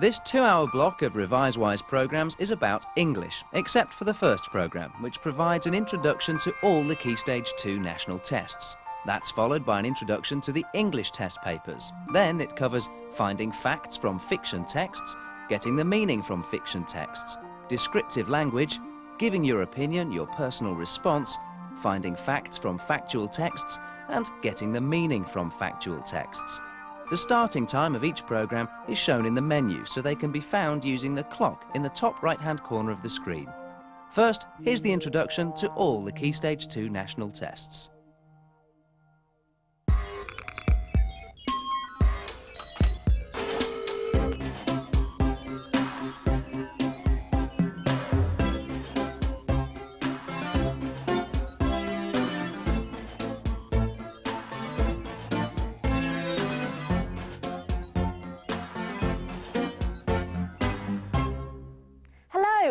This 2-hour block of Revisewise programmes is about English, except for the first programme, which provides an introduction to all the Key Stage 2 national tests. That's followed by an introduction to the English test papers. Then it covers finding facts from fiction texts, getting the meaning from fiction texts, descriptive language, giving your opinion, your personal response, finding facts from factual texts, and getting the meaning from factual texts. The starting time of each programme is shown in the menu, so they can be found using the clock in the top right-hand corner of the screen. First, here's the introduction to all the Key Stage 2 national tests.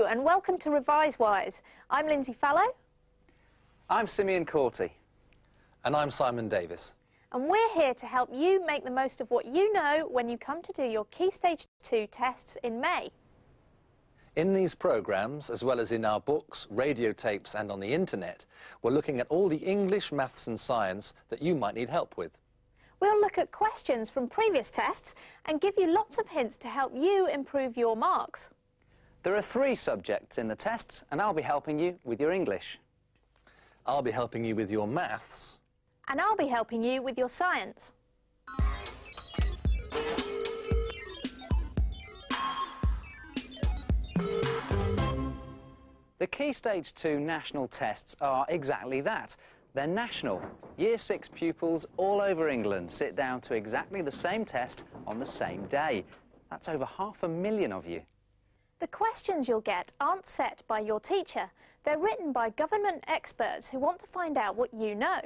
And welcome to Revisewise. I'm Lindsay Fallow. I'm Simeon Corty. And I'm Simon Davis. And we're here to help you make the most of what you know when you come to do your Key Stage 2 tests in May. In these programmes, as well as in our books, radio tapes and on the internet, we're looking at all the English, maths and science that you might need help with. We'll look at questions from previous tests and give you lots of hints to help you improve your marks. There are 3 subjects in the tests, and I'll be helping you with your English. I'll be helping you with your maths. And I'll be helping you with your science. The Key Stage 2 national tests are exactly that. They're national. Year 6 pupils all over England sit down to exactly the same test on the same day. That's over 500,000 of you. The questions you'll get aren't set by your teacher. They're written by government experts who want to find out what you know.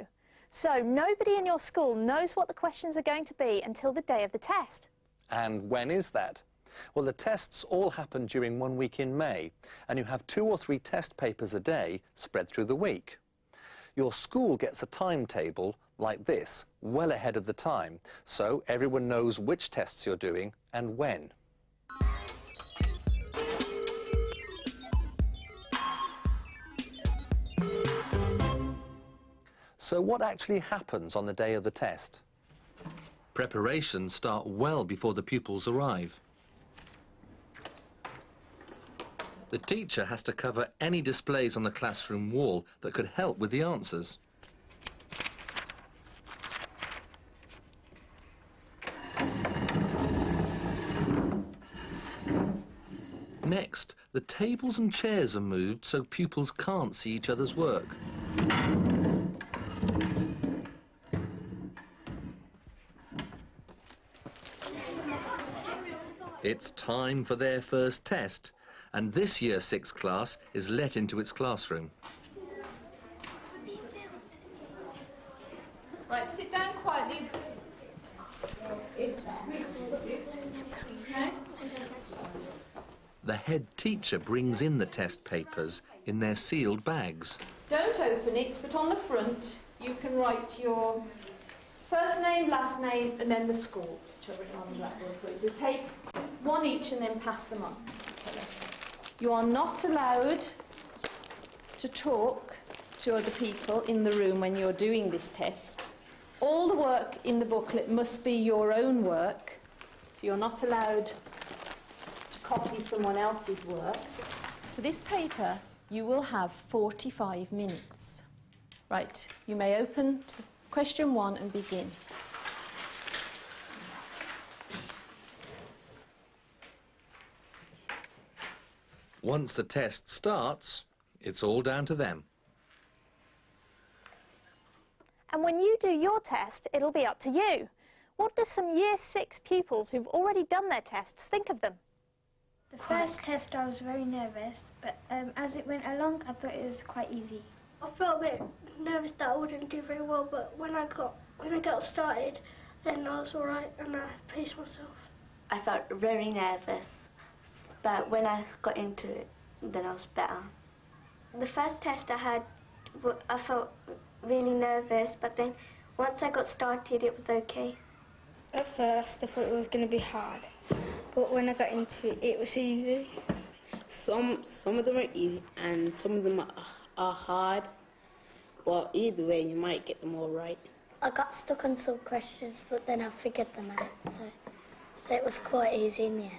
So nobody in your school knows what the questions are going to be until the day of the test. And when is that? Well, the tests all happen during 1 week in May, and you have 2 or 3 test papers a day spread through the week. Your school gets a timetable like this, well ahead of the time, so everyone knows which tests you're doing and when. So what actually happens on the day of the test? Preparations start well before the pupils arrive. The teacher has to cover any displays on the classroom wall that could help with the answers. Next, the tables and chairs are moved so pupils can't see each other's work. It's time for their first test, and this Year 6 class is let into its classroom. Right, sit down quietly. The head teacher brings in the test papers in their sealed bags. Don't open it, but on the front you can write your first name, last name, and then the school, which I've written on the blackboard for you. So take 1 each and then pass them on. You are not allowed to talk to other people in the room when you're doing this test. All the work in the booklet must be your own work, so you're not allowed to copy someone else's work. For this paper, you will have 45 minutes. Right, you may open to question 1 and begin. Once the test starts, it's all down to them. And when you do your test, it'll be up to you. What do some Year 6 pupils who've already done their tests think of them? The first test I was very nervous, but as it went along, I thought it was quite easy. I felt a bit nervous that I wouldn't do very well, but when I got started, then I was all right and I paced myself. I felt very nervous, but when I got into it, then I was better. The first test I had, I felt really nervous, but then once I got started, it was okay. At first, I thought it was going to be hard, but when I got into it, it was easy. Some of them are easy and some of them are hard. Well, either way, you might get them all right. I got stuck on some questions, but then I figured them out, so it was quite easy in the end.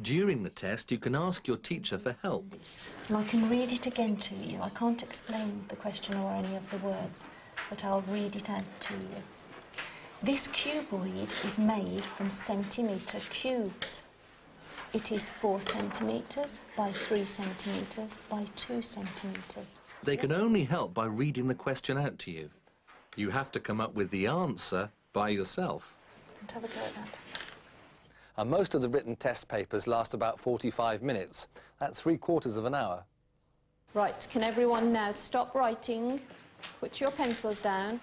During the test, you can ask your teacher for help. And I can read it again to you. I can't explain the question or any of the words, but I'll read it out to you. This cuboid is made from centimetre cubes. It is 4 centimetres by 3 centimetres by 2 centimetres. They can only help by reading the question out to you. You have to come up with the answer by yourself. Let's have a go at that. And most of the written test papers last about 45 minutes. That's 3/4 of an hour. Right, can everyone now stop writing, put your pencils down.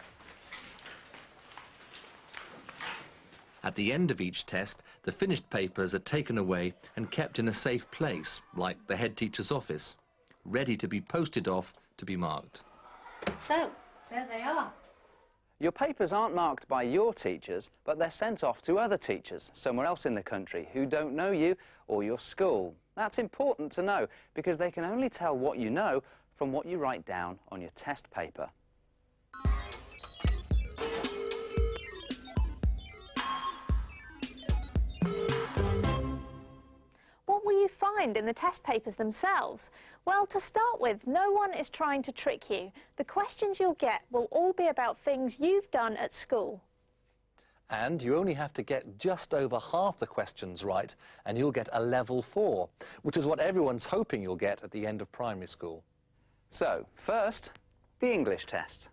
At the end of each test, the finished papers are taken away and kept in a safe place, like the head teacher's office, ready to be posted off to be marked. So, there they are. Your papers aren't marked by your teachers, but they're sent off to other teachers somewhere else in the country who don't know you or your school. That's important to know because they can only tell what you know from what you write down on your test paper. What will you find in the test papers themselves? Well, to start with, no one is trying to trick you. The questions you'll get will all be about things you've done at school. And you only have to get just over half the questions right, and you'll get a level 4, which is what everyone's hoping you'll get at the end of primary school. So, first, the English test.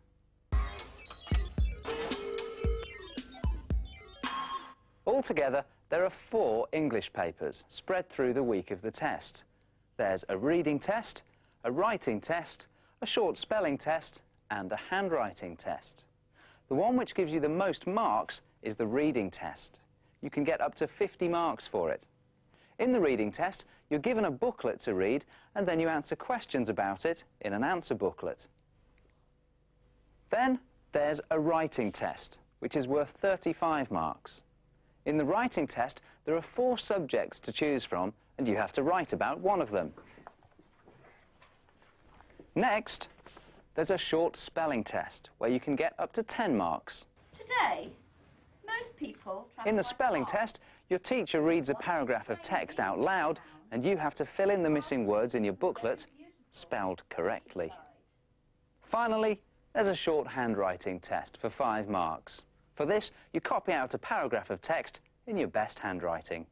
Altogether, there are 4 English papers spread through the week of the test. There's a reading test, a writing test, a short spelling test, and a handwriting test. The one which gives you the most marks is the reading test. You can get up to 50 marks for it. In the reading test, you're given a booklet to read, and then you answer questions about it in an answer booklet. Then there's a writing test, which is worth 35 marks. In the writing test, there are 4 subjects to choose from, and you have to write about one of them. Next, there's a short spelling test, where you can get up to 10 marks. Today, most people travel In the by spelling car. test, your teacher reads a paragraph of text out loud, and you have to fill in the missing words in your booklet, spelled correctly. Finally, there's a short handwriting test for 5 marks. For this, you copy out a paragraph of text in your best handwriting.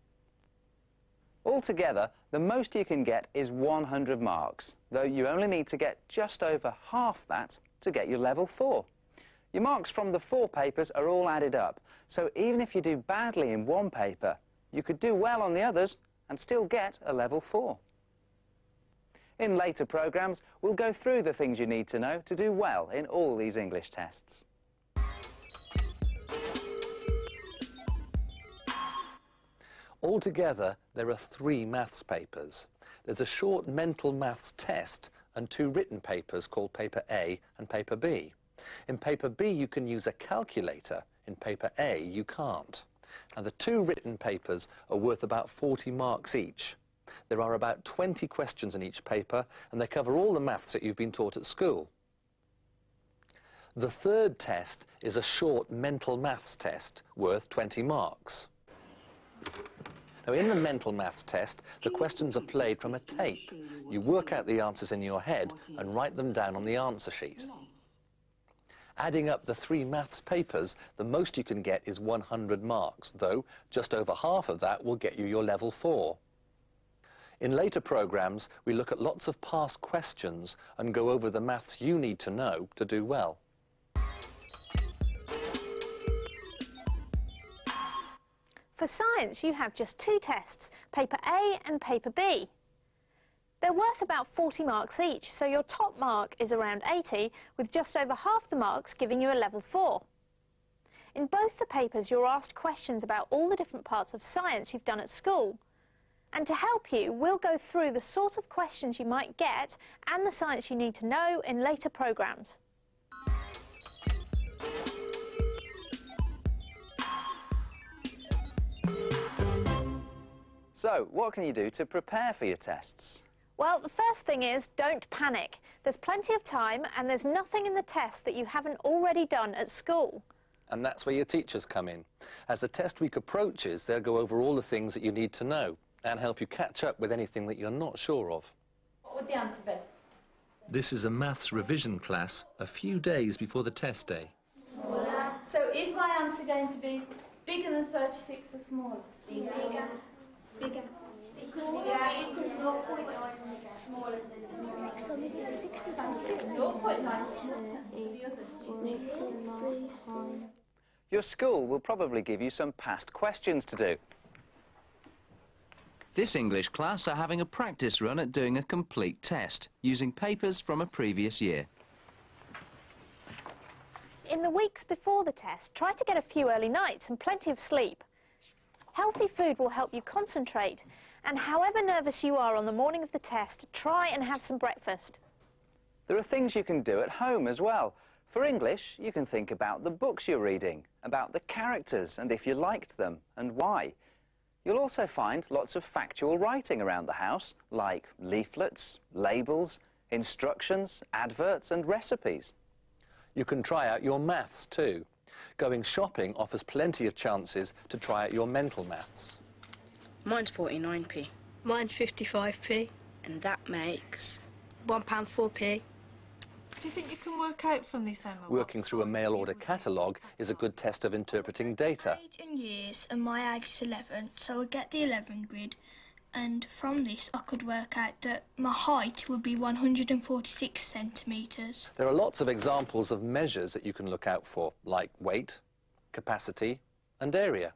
Altogether, the most you can get is 100 marks, though you only need to get just over half that to get your level 4. Your marks from the 4 papers are all added up, so even if you do badly in one paper, you could do well on the others and still get a level 4. In later programmes, we'll go through the things you need to know to do well in all these English tests. Altogether, there are 3 maths papers. There's a short mental maths test and 2 written papers called Paper A and Paper B. In Paper B, you can use a calculator. In Paper A, you can't. And the 2 written papers are worth about 40 marks each. There are about 20 questions in each paper, and they cover all the maths that you've been taught at school. The 3rd test is a short mental maths test worth 20 marks. Now, in the mental maths test, the questions are played from a tape. You work out the answers in your head and write them down on the answer sheet. Adding up the 3 maths papers, the most you can get is 100 marks, though just over half of that will get you your level 4. In later programmes, we look at lots of past questions and go over the maths you need to know to do well. For science, you have just 2 tests, Paper A and Paper B. They're worth about 40 marks each, so your top mark is around 80, with just over half the marks giving you a level 4. In both the papers, you're asked questions about all the different parts of science you've done at school. And to help you, we'll go through the sort of questions you might get and the science you need to know in later programmes. So, what can you do to prepare for your tests? Well, the first thing is don't panic. There's plenty of time and there's nothing in the test that you haven't already done at school. And that's where your teachers come in. As the test week approaches, they'll go over all the things that you need to know and help you catch up with anything that you're not sure of. What would the answer be? This is a maths revision class a few days before the test day. Smaller. So is my answer going to be bigger than 36 or smaller? Bigger. Bigger. Because 0.9 is smaller than Some is it 60 0.9 smaller than the others. Your school will probably give you some past questions to do. This English class are having a practice run at doing a complete test, using papers from a previous year. In the weeks before the test, try to get a few early nights and plenty of sleep. Healthy food will help you concentrate, and however nervous you are on the morning of the test, try and have some breakfast. There are things you can do at home as well. For English, you can think about the books you're reading, about the characters and if you liked them and why. You'll also find lots of factual writing around the house, like leaflets, labels, instructions, adverts and recipes. You can try out your maths too. Going shopping offers plenty of chances to try out your mental maths. Mine's 49p. Mine's 55p. And that makes £1.04p. Do you think you can work out from these homework? Working through a mail order catalogue is a good test of interpreting data. Age and years, and my age is 11, so I get the 11 grid, and from this I could work out that my height would be 146 centimetres. There are lots of examples of measures that you can look out for, like weight, capacity and area.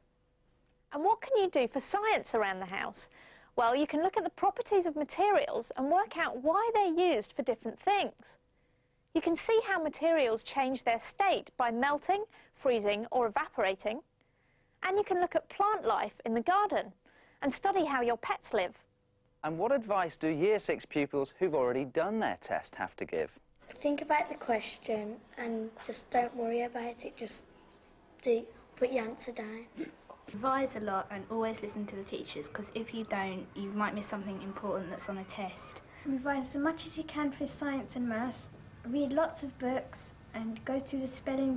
And what can you do for science around the house? Well, you can look at the properties of materials and work out why they're used for different things. You can see how materials change their state by melting, freezing or evaporating. And you can look at plant life in the garden and study how your pets live. And what advice do Year 6 pupils who've already done their test have to give? Think about the question and just don't worry about it, just put your answer down. Revise a lot and always listen to the teachers, because if you don't, you might miss something important that's on a test. Revise as much as you can for science and maths, read lots of books and go through the spelling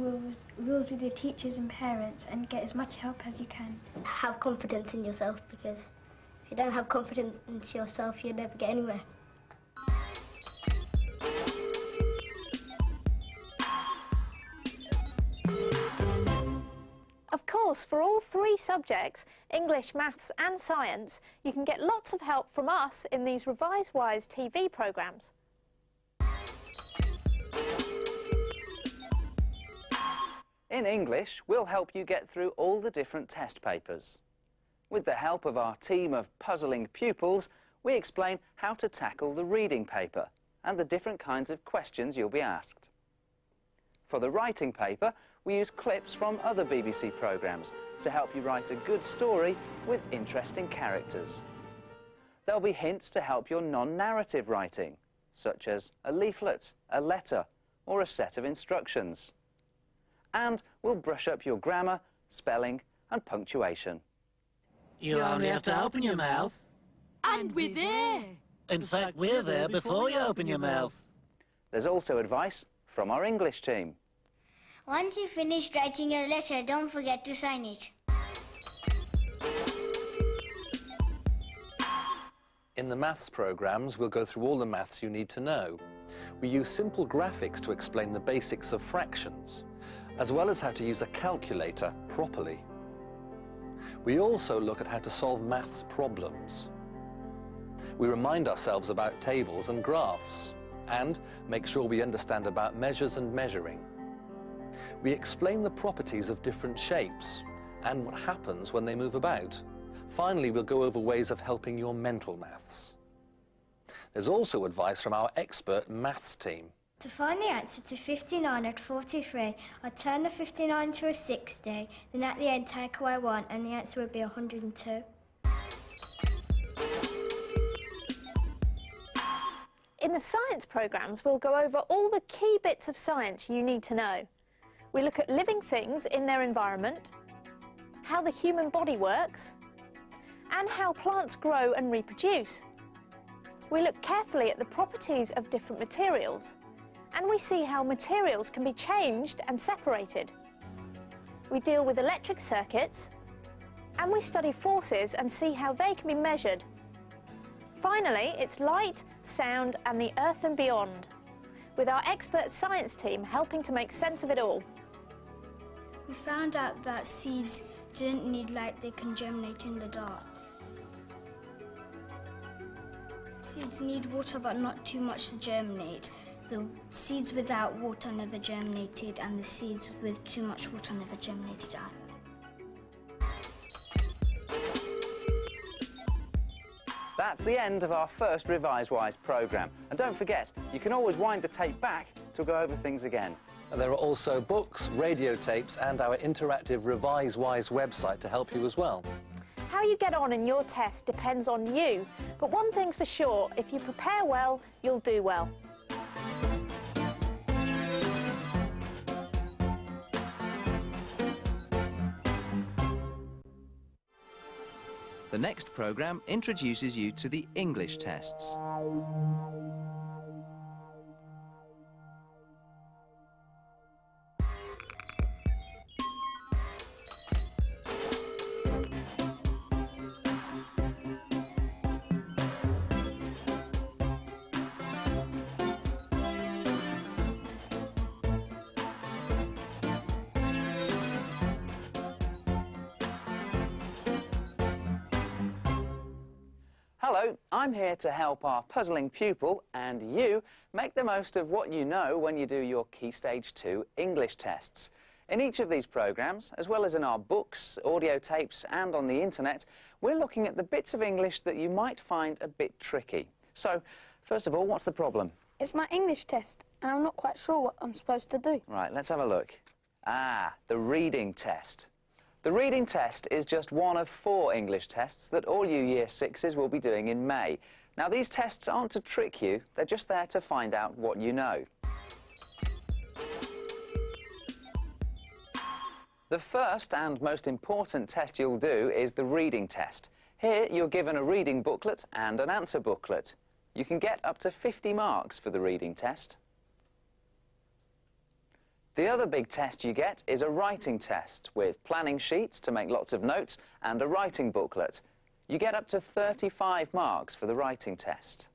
rules with your teachers and parents and get as much help as you can. Have confidence in yourself, because if you don't have confidence in yourself, you'll never get anywhere. Of course, for all three subjects, English, maths and science, you can get lots of help from us in these Revisewise TV programmes. In English, we'll help you get through all the different test papers. With the help of our team of puzzling pupils, we explain how to tackle the reading paper and the different kinds of questions you'll be asked. For the writing paper, we use clips from other BBC programmes to help you write a good story with interesting characters. There'll be hints to help your non-narrative writing, such as a leaflet, a letter, or a set of instructions. And we'll brush up your grammar, spelling and punctuation. You only have to open your mouth. And we're there. In fact, we're there before you open your mouth. There's also advice from our English team. Once you've finished writing your letter, don't forget to sign it. In the maths programmes, we'll go through all the maths you need to know. We use simple graphics to explain the basics of fractions, as well as how to use a calculator properly. We also look at how to solve maths problems. We remind ourselves about tables and graphs, and make sure we understand about measures and measuring. We explain the properties of different shapes and what happens when they move about. Finally, we'll go over ways of helping your mental maths. There's also advice from our expert maths team. To find the answer to 59 at 43, I'd turn the 59 to a 60, then at the end take away 1 and the answer would be 102. In the science programmes, we'll go over all the key bits of science you need to know. We look at living things in their environment, how the human body works, and how plants grow and reproduce. We look carefully at the properties of different materials, and we see how materials can be changed and separated. We deal with electric circuits, and we study forces and see how they can be measured. Finally, it's light, sound and the earth and beyond, with our expert science team helping to make sense of it all. We found out that seeds didn't need light, they can germinate in the dark. Seeds need water but not too much to germinate. The seeds without water never germinated and the seeds with too much water never germinated either. That's the end of our first Revisewise programme. And don't forget, you can always wind the tape back to go over things again. There are also books, radio tapes and our interactive Revisewise website to help you as well. How you get on in your test depends on you, but one thing's for sure, if you prepare well, you'll do well. The next programme introduces you to the English tests. Hello, I'm here to help our puzzling pupil and you make the most of what you know when you do your Key Stage 2 English tests. In each of these programmes, as well as in our books, audio tapes and on the internet, we're looking at the bits of English that you might find a bit tricky. So, first of all, what's the problem? It's my English test and I'm not quite sure what I'm supposed to do. Right, let's have a look. The reading test. The reading test is just one of 4 English tests that all you Year 6s will be doing in May. Now, these tests aren't to trick you, they're just there to find out what you know. The first and most important test you'll do is the reading test. Here, you're given a reading booklet and an answer booklet. You can get up to 50 marks for the reading test. The other big test you get is a writing test with planning sheets to make lots of notes and a writing booklet. You get up to 35 marks for the writing test.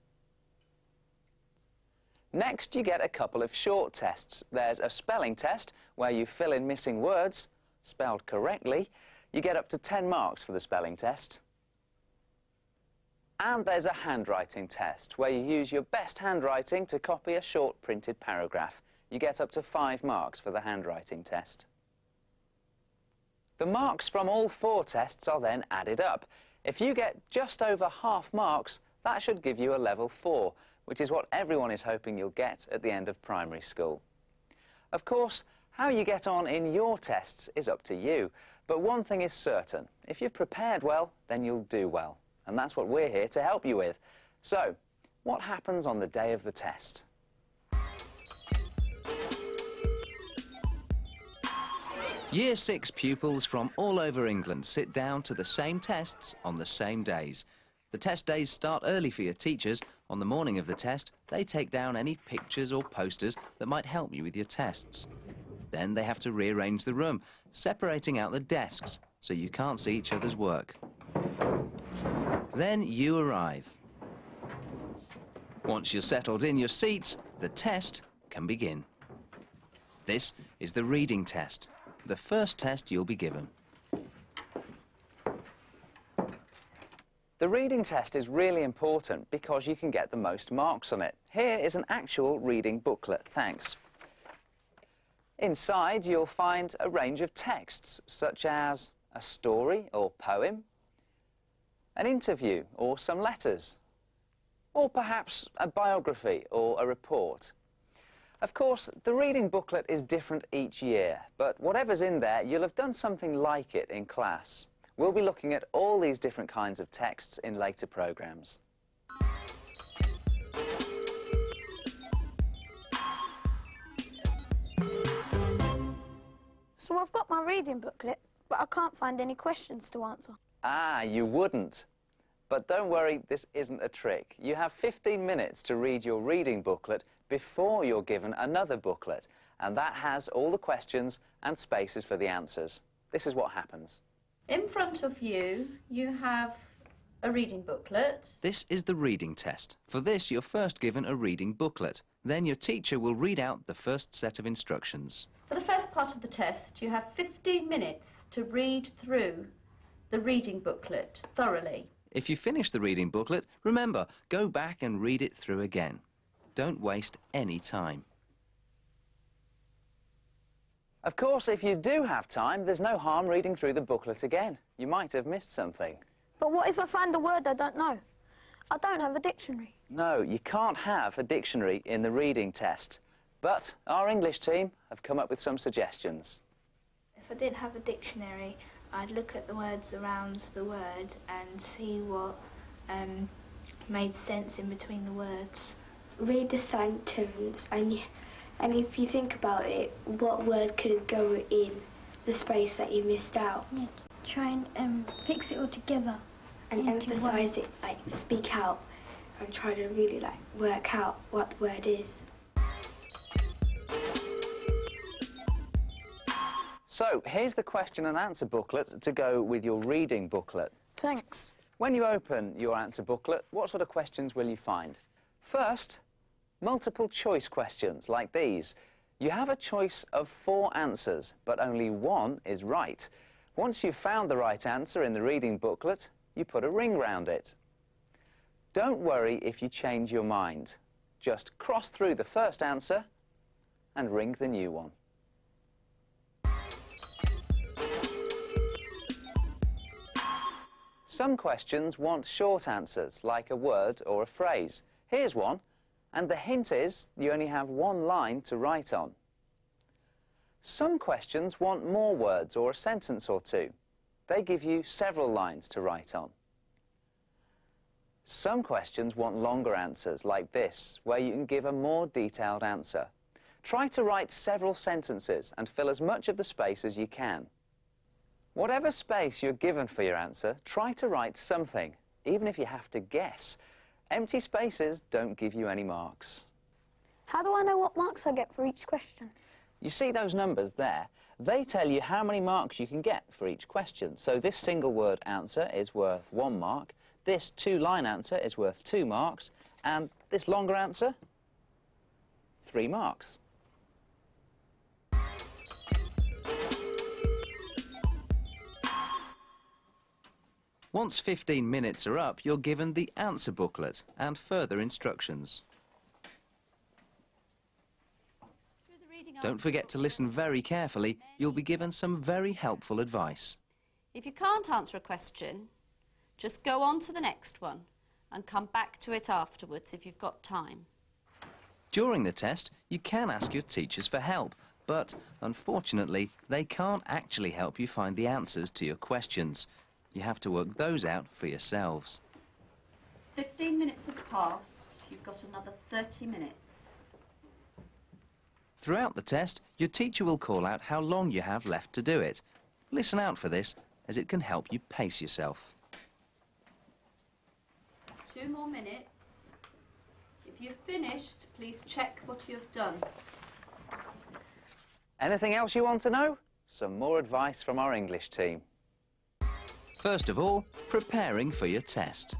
Next, you get a couple of short tests. There's a spelling test where you fill in missing words, spelled correctly. You get up to 10 marks for the spelling test. And there's a handwriting test where you use your best handwriting to copy a short printed paragraph. You get up to 5 marks for the handwriting test. The marks from all 4 tests are then added up. If you get just over half marks, that should give you a level 4, which is what everyone is hoping you'll get at the end of primary school. Of course, how you get on in your tests is up to you, but one thing is certain, if you've prepared well, then you'll do well. And that's what we're here to help you with. So, what happens on the day of the test? Year 6 pupils from all over England sit down to the same tests on the same days. The test days start early for your teachers. On the morning of the test, they take down any pictures or posters that might help you with your tests. Then they have to rearrange the room, separating out the desks so you can't see each other's work. Then you arrive. Once you're settled in your seats, the test can begin. This is the reading test. The first test you'll be given. The reading test is really important because you can get the most marks on it. Here is an actual reading booklet, thanks. Inside you'll find a range of texts such as a story or poem, an interview or some letters, or perhaps a biography or a report. Of course, the reading booklet is different each year, but whatever's in there, you'll have done something like it in class. We'll be looking at all these different kinds of texts in later programmes. So I've got my reading booklet, but I can't find any questions to answer. You wouldn't. But don't worry, this isn't a trick. You have 15 minutes to read your reading booklet before you're given another booklet, and that has all the questions and spaces for the answers. This is what happens. In front of you, you have a reading booklet. This is the reading test. For this, you're first given a reading booklet. Then your teacher will read out the first set of instructions. For the first part of the test, you have 15 minutes to read through the reading booklet thoroughly. If you finish the reading booklet, remember, go back and read it through again. Don't waste any time. Of course, if you do have time, there's no harm reading through the booklet again. You might have missed something. But what if I find a word I don't know? I don't have a dictionary. No, you can't have a dictionary in the reading test. But our English team have come up with some suggestions. If I didn't have a dictionary, I'd look at the words around the word and see what made sense in between the words. Read the sentence and if you think about it, what word could go in the space that you missed out? Yeah, try and fix it all together. And emphasise it, like speak out and try to really like work out what the word is. So, here's the question and answer booklet to go with your reading booklet. Thanks. When you open your answer booklet, what sort of questions will you find? First, multiple choice questions like these. You have a choice of 4 answers, but only one is right. Once you've found the right answer in the reading booklet, you put a ring round it. Don't worry if you change your mind. Just cross through the first answer and ring the new one. Some questions want short answers, like a word or a phrase. Here's one, and the hint is you only have 1 line to write on. Some questions want more words or a sentence or 2. They give you several lines to write on. Some questions want longer answers, like this, where you can give a more detailed answer. Try to write several sentences and fill as much of the space as you can. Whatever space you're given for your answer, try to write something, even if you have to guess. Empty spaces don't give you any marks. How do I know what marks I get for each question? You see those numbers there? They tell you how many marks you can get for each question. So this single word answer is worth 1 mark, this 2-line answer is worth 2 marks, and this longer answer, 3 marks. Once 15 minutes are up, you're given the answer booklet and further instructions. Don't forget to listen very carefully. You'll be given some very helpful advice. If you can't answer a question, just go on to the next one and come back to it afterwards if you've got time. During the test, you can ask your teachers for help, but unfortunately, they can't actually help you find the answers to your questions. You have to work those out for yourselves. 15 minutes have passed. You've got another 30 minutes. Throughout the test, your teacher will call out how long you have left to do it. Listen out for this, as it can help you pace yourself. 2 more minutes. If you've finished, please check what you've done. Anything else you want to know? Some more advice from our English team. First of all, preparing for your test.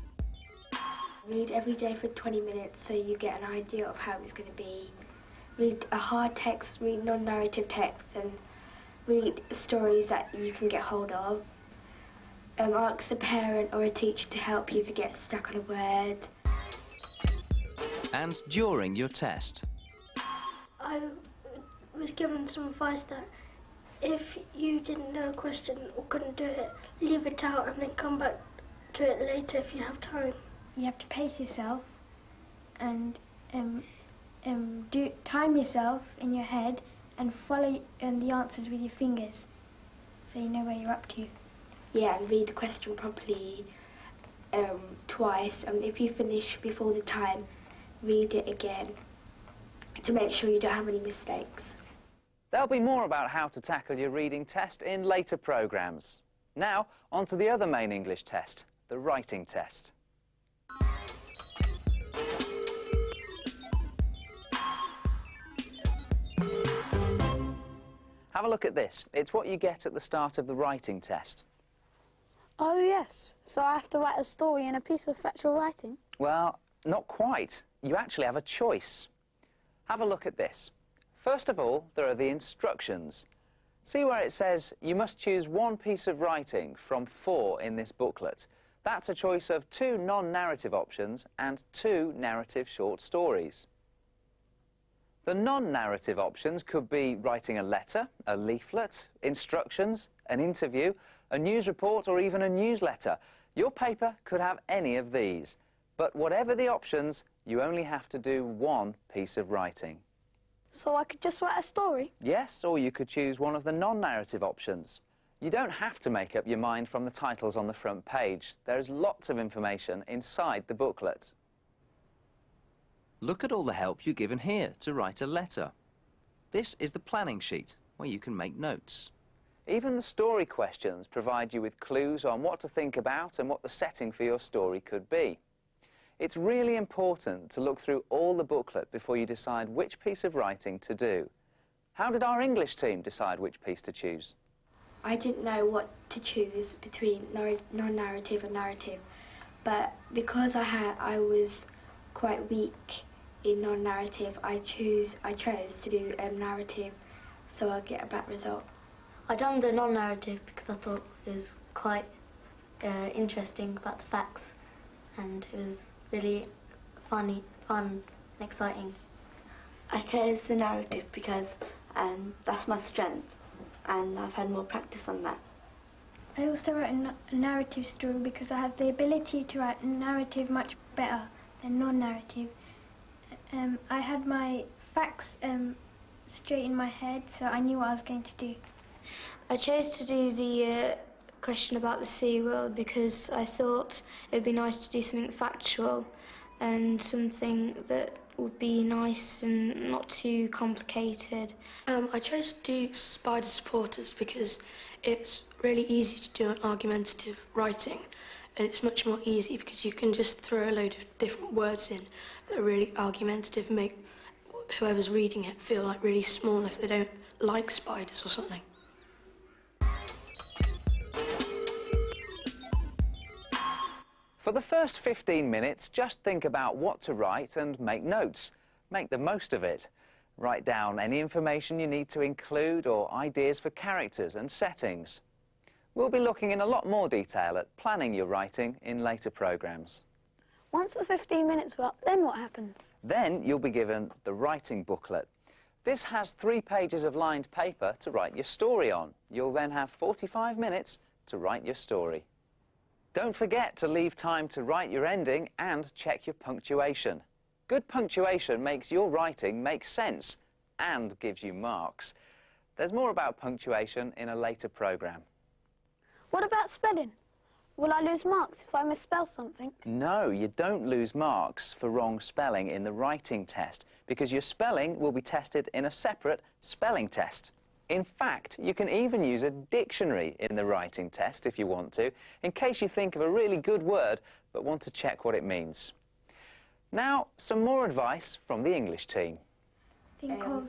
Read every day for 20 minutes so you get an idea of how it's going to be. Read a hard text, read non-narrative text, and read stories that you can get hold of. Ask a parent or a teacher to help you if you get stuck on a word. And during your test. I was given some advice that if you didn't know a question or couldn't do it, leave it out and then come back to it later if you have time. You have to pace yourself and time yourself in your head and follow the answers with your fingers so you know where you're up to. Yeah, and read the question properly twice, and if you finish before the time, read it again to make sure you don't have any mistakes. There'll be more about how to tackle your reading test in later programmes. Now, on to the other main English test, the writing test. Have a look at this. It's what you get at the start of the writing test. Oh, yes. So I have to write a story in a piece of factual writing? Well, not quite. You actually have a choice. Have a look at this. First of all, there are the instructions. See where it says you must choose one piece of writing from 4 in this booklet. That's a choice of 2 non-narrative options and 2 narrative short stories. The non-narrative options could be writing a letter, a leaflet, instructions, an interview, a news report or even a newsletter. Your paper could have any of these. But whatever the options, you only have to do one piece of writing. So I could just write a story? Yes, or you could choose one of the non-narrative options. You don't have to make up your mind from the titles on the front page. There is lots of information inside the booklet. Look at all the help you're given here to write a letter. This is the planning sheet, where you can make notes. Even the story questions provide you with clues on what to think about and what the setting for your story could be. It's really important to look through all the booklet before you decide which piece of writing to do. How did our English team decide which piece to choose? I didn't know what to choose between non-narrative and narrative, but because I was quite weak in non-narrative, I chose to do narrative, so I'll get a better result. I done the non-narrative because I thought it was quite interesting about the facts, and it was really fun and exciting. I chose the narrative because that's my strength, and I've had more practice on that. I also wrote a narrative story because I have the ability to write narrative much better than non-narrative. I had my facts straight in my head, so I knew what I was going to do. I chose to do the question about the sea world because I thought it would be nice to do something factual and something that would be nice and not too complicated. I chose to do spider supporters because it's really easy to do an argumentative writing, and it's much more easy because you can just throw a load of different words in that are really argumentative and make whoever's reading it feel like really small if they don't like spiders or something. For the first 15 minutes, just think about what to write and make notes. Make the most of it. Write down any information you need to include or ideas for characters and settings. We'll be looking in a lot more detail at planning your writing in later programmes. Once the 15 minutes are up, then what happens? Then you'll be given the writing booklet. This has 3 pages of lined paper to write your story on. You'll then have 45 minutes to write your story. Don't forget to leave time to write your ending and check your punctuation. Good punctuation makes your writing make sense and gives you marks. There's more about punctuation in a later programme. What about spelling? Will I lose marks if I misspell something? No, you don't lose marks for wrong spelling in the writing test because your spelling will be tested in a separate spelling test. In fact, you can even use a dictionary in the writing test if you want to, in case you think of a really good word but want to check what it means. Now, some more advice from the English team. Think of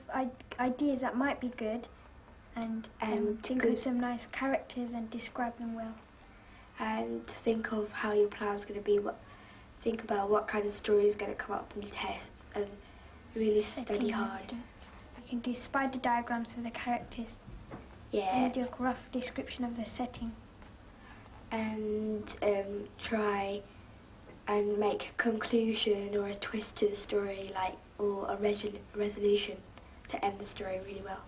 ideas that might be good and think of some nice characters and describe them well. And think of how your plan's going to be. Think about what kind of story is going to come up in the test and really study hard. You can do spider diagrams for the characters. Yeah. And do a rough description of the setting. And try and make a conclusion or a twist to the story, or a resolution to end the story really well.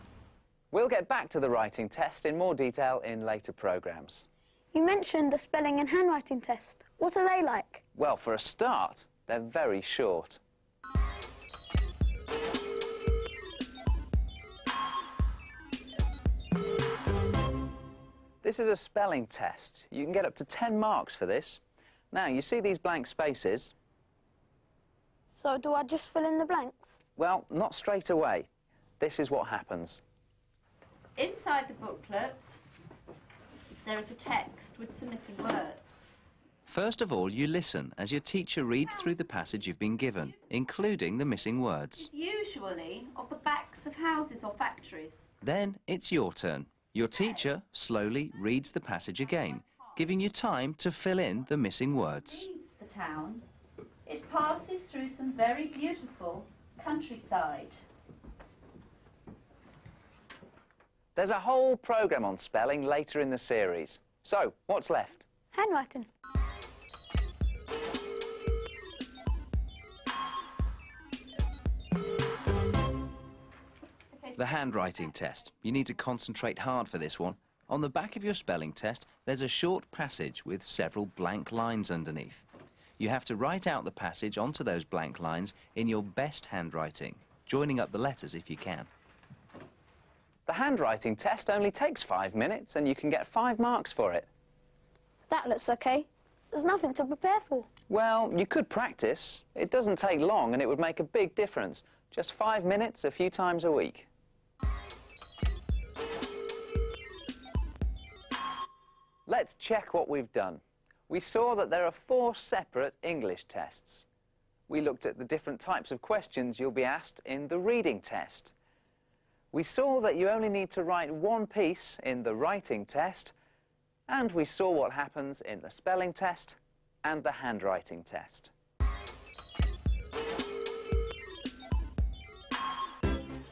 We'll get back to the writing test in more detail in later programmes. You mentioned the spelling and handwriting test. What are they like? Well, for a start, they're very short. This is a spelling test. You can get up to 10 marks for this. Now, you see these blank spaces? So do I just fill in the blanks? Well, not straight away. This is what happens. Inside the booklet, there is a text with some missing words. First of all, you listen as your teacher reads through the passage you've been given, including the missing words. It's usually of the backs of houses or factories. Then it's your turn. Your teacher slowly reads the passage again, giving you time to fill in the missing words. Leaves the town. It passes through some very beautiful countryside. There's a whole programme on spelling later in the series. So, what's left? Handwriting. The handwriting test. You need to concentrate hard for this one. On the back of your spelling test, there's a short passage with several blank lines underneath. You have to write out the passage onto those blank lines in your best handwriting, joining up the letters if you can. The handwriting test only takes 5 minutes and you can get 5 marks for it. That looks okay. There's nothing to prepare for. Well, you could practice. It doesn't take long and it would make a big difference. Just 5 minutes a few times a week. Let's check what we've done. We saw that there are 4 separate English tests. We looked at the different types of questions you'll be asked in the reading test. We saw that you only need to write 1 piece in the writing test, and we saw what happens in the spelling test and the handwriting test.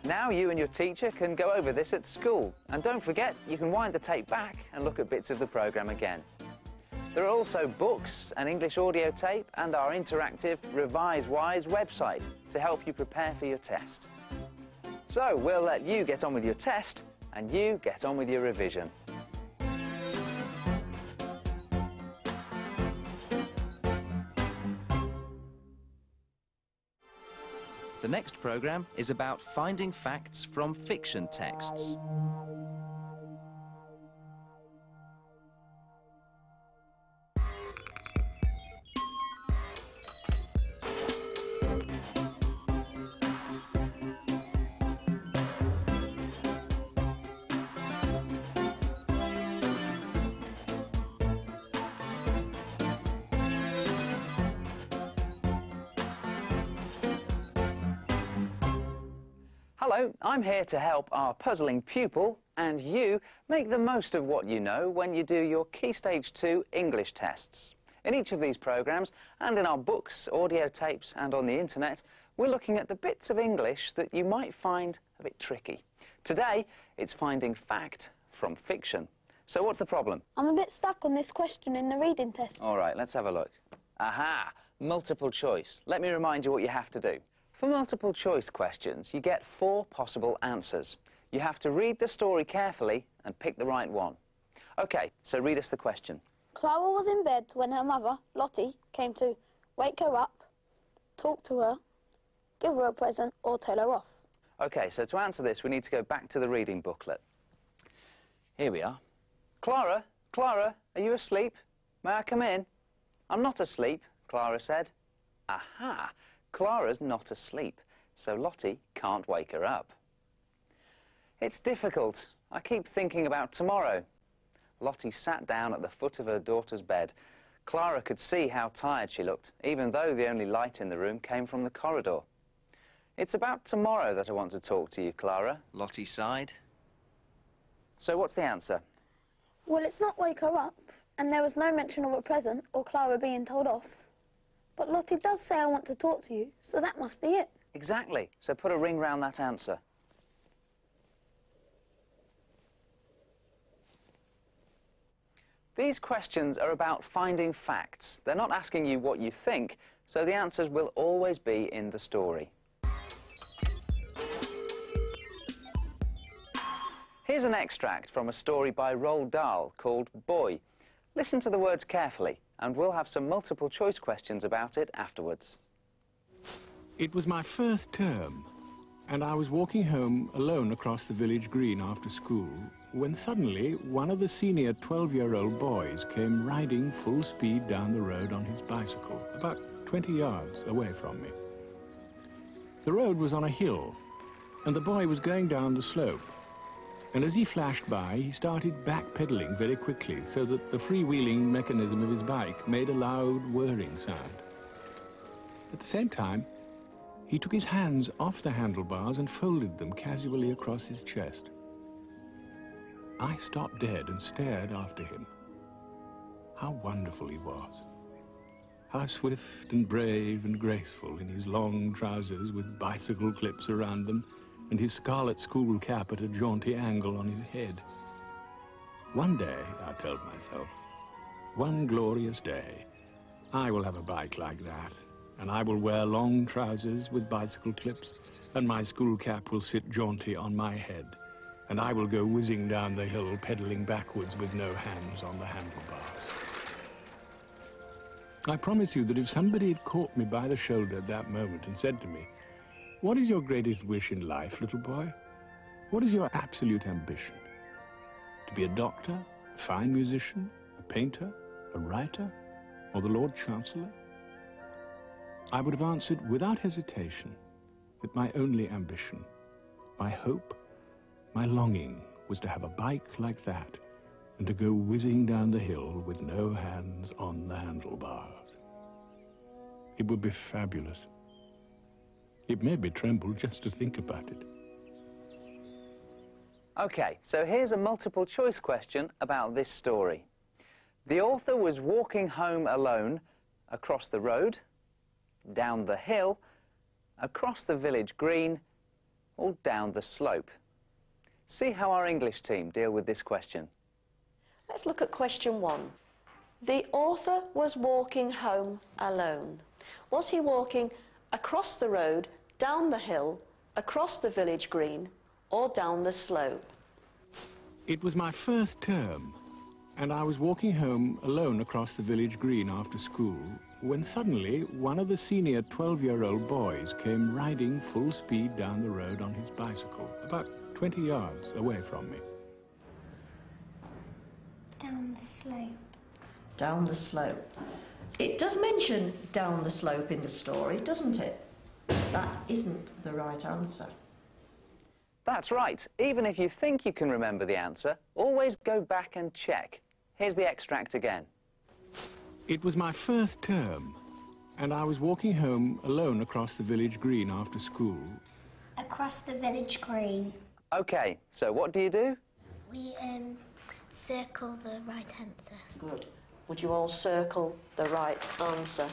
Now you and your teacher can go over this at school. And don't forget, you can wind the tape back and look at bits of the programme again. There are also books, an English audio tape and our interactive Revisewise website to help you prepare for your test. So we'll let you get on with your test and you get on with your revision. The next programme is about finding facts from fiction texts. Hello, I'm here to help our puzzling pupil and you make the most of what you know when you do your Key Stage 2 English tests. In each of these programmes and in our books, audio tapes and on the internet, we're looking at the bits of English that you might find a bit tricky. Today, it's finding fact from fiction. So what's the problem? I'm a bit stuck on this question in the reading test. All right, let's have a look. Aha! Multiple choice. Let me remind you what you have to do. For multiple choice questions, you get 4 possible answers. You have to read the story carefully and pick the right one. OK, so read us the question. Clara was in bed when her mother, Lottie, came to wake her up, talk to her, give her a present or tell her off. OK, so to answer this, we need to go back to the reading booklet. Here we are. Clara, Clara, are you asleep? May I come in? I'm not asleep, Clara said. Aha! Clara's not asleep, so Lottie can't wake her up. It's difficult. I keep thinking about tomorrow. Lottie sat down at the foot of her daughter's bed. Clara could see how tired she looked, even though the only light in the room came from the corridor. It's about tomorrow that I want to talk to you, Clara. Lottie sighed. So what's the answer? Well, it's not wake her up, and there was no mention of a present or Clara being told off. But Lottie does say I want to talk to you, so that must be it. Exactly. So put a ring round that answer. These questions are about finding facts. They're not asking you what you think, so the answers will always be in the story. Here's an extract from a story by Roald Dahl called Boy. Listen to the words carefully, and we'll have some multiple choice questions about it afterwards. It was my first term, and I was walking home alone across the village green after school, when suddenly one of the senior 12-year-old boys came riding full speed down the road on his bicycle, about 20 yards away from me. The road was on a hill, and the boy was going down the slope. And as he flashed by, he started backpedaling very quickly so that the freewheeling mechanism of his bike made a loud whirring sound. At the same time, he took his hands off the handlebars and folded them casually across his chest. I stopped dead and stared after him. How wonderful he was. How swift and brave and graceful in his long trousers with bicycle clips around them and his scarlet school cap at a jaunty angle on his head. One day, I told myself, one glorious day, I will have a bike like that, and I will wear long trousers with bicycle clips, and my school cap will sit jaunty on my head, and I will go whizzing down the hill, pedalling backwards with no hands on the handlebars. I promise you that if somebody had caught me by the shoulder at that moment and said to me, "What is your greatest wish in life, little boy? What is your absolute ambition? To be a doctor, a fine musician, a painter, a writer, or the Lord Chancellor?" I would have answered without hesitation that my only ambition, my hope, my longing was to have a bike like that and to go whizzing down the hill with no hands on the handlebars. It would be fabulous. It made me tremble just to think about it. OK, so here's a multiple choice question about this story. The author was walking home alone across the road, down the hill, across the village green, or down the slope. See how our English team deal with this question. Let's look at question 1. The author was walking home alone. Was he walking across the road, down the hill, across the village green, or down the slope? It was my first term, and I was walking home alone across the village green after school when suddenly one of the senior 12-year-old boys came riding full speed down the road on his bicycle, about 20 yards away from me. Down the slope. Down the slope. It does mention down the slope in the story, doesn't it? That isn't the right answer. That's right. Even if you think you can remember the answer, always go back and check. Here's the extract again. It was my first term, and I was walking home alone across the village green after school. Across the village green. OK, so what do you do? We circle the right answer. Good. Would you all circle the right answer?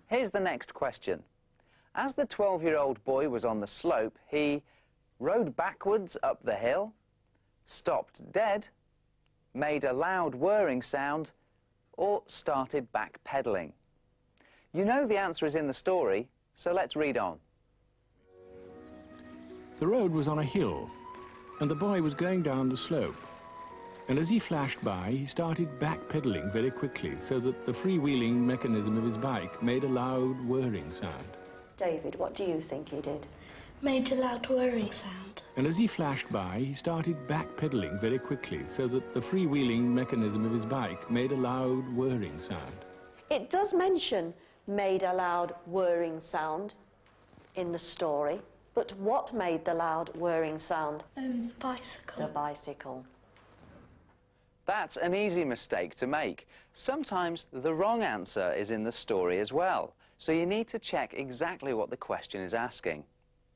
Here's the next question. As the 12-year-old boy was on the slope, he rode backwards up the hill, stopped dead, made a loud whirring sound, or started backpedaling. You know the answer is in the story, so let's read on. The road was on a hill, and the boy was going down the slope. And as he flashed by, he started backpedaling very quickly so that the freewheeling mechanism of his bike made a loud whirring sound. David, what do you think he did? Made a loud whirring sound. And as he flashed by, he started backpedaling very quickly so that the freewheeling mechanism of his bike made a loud whirring sound. It does mention made a loud whirring sound in the story, but what made the loud whirring sound? The bicycle. The bicycle. That's an easy mistake to make. Sometimes the wrong answer is in the story as well, so you need to check exactly what the question is asking.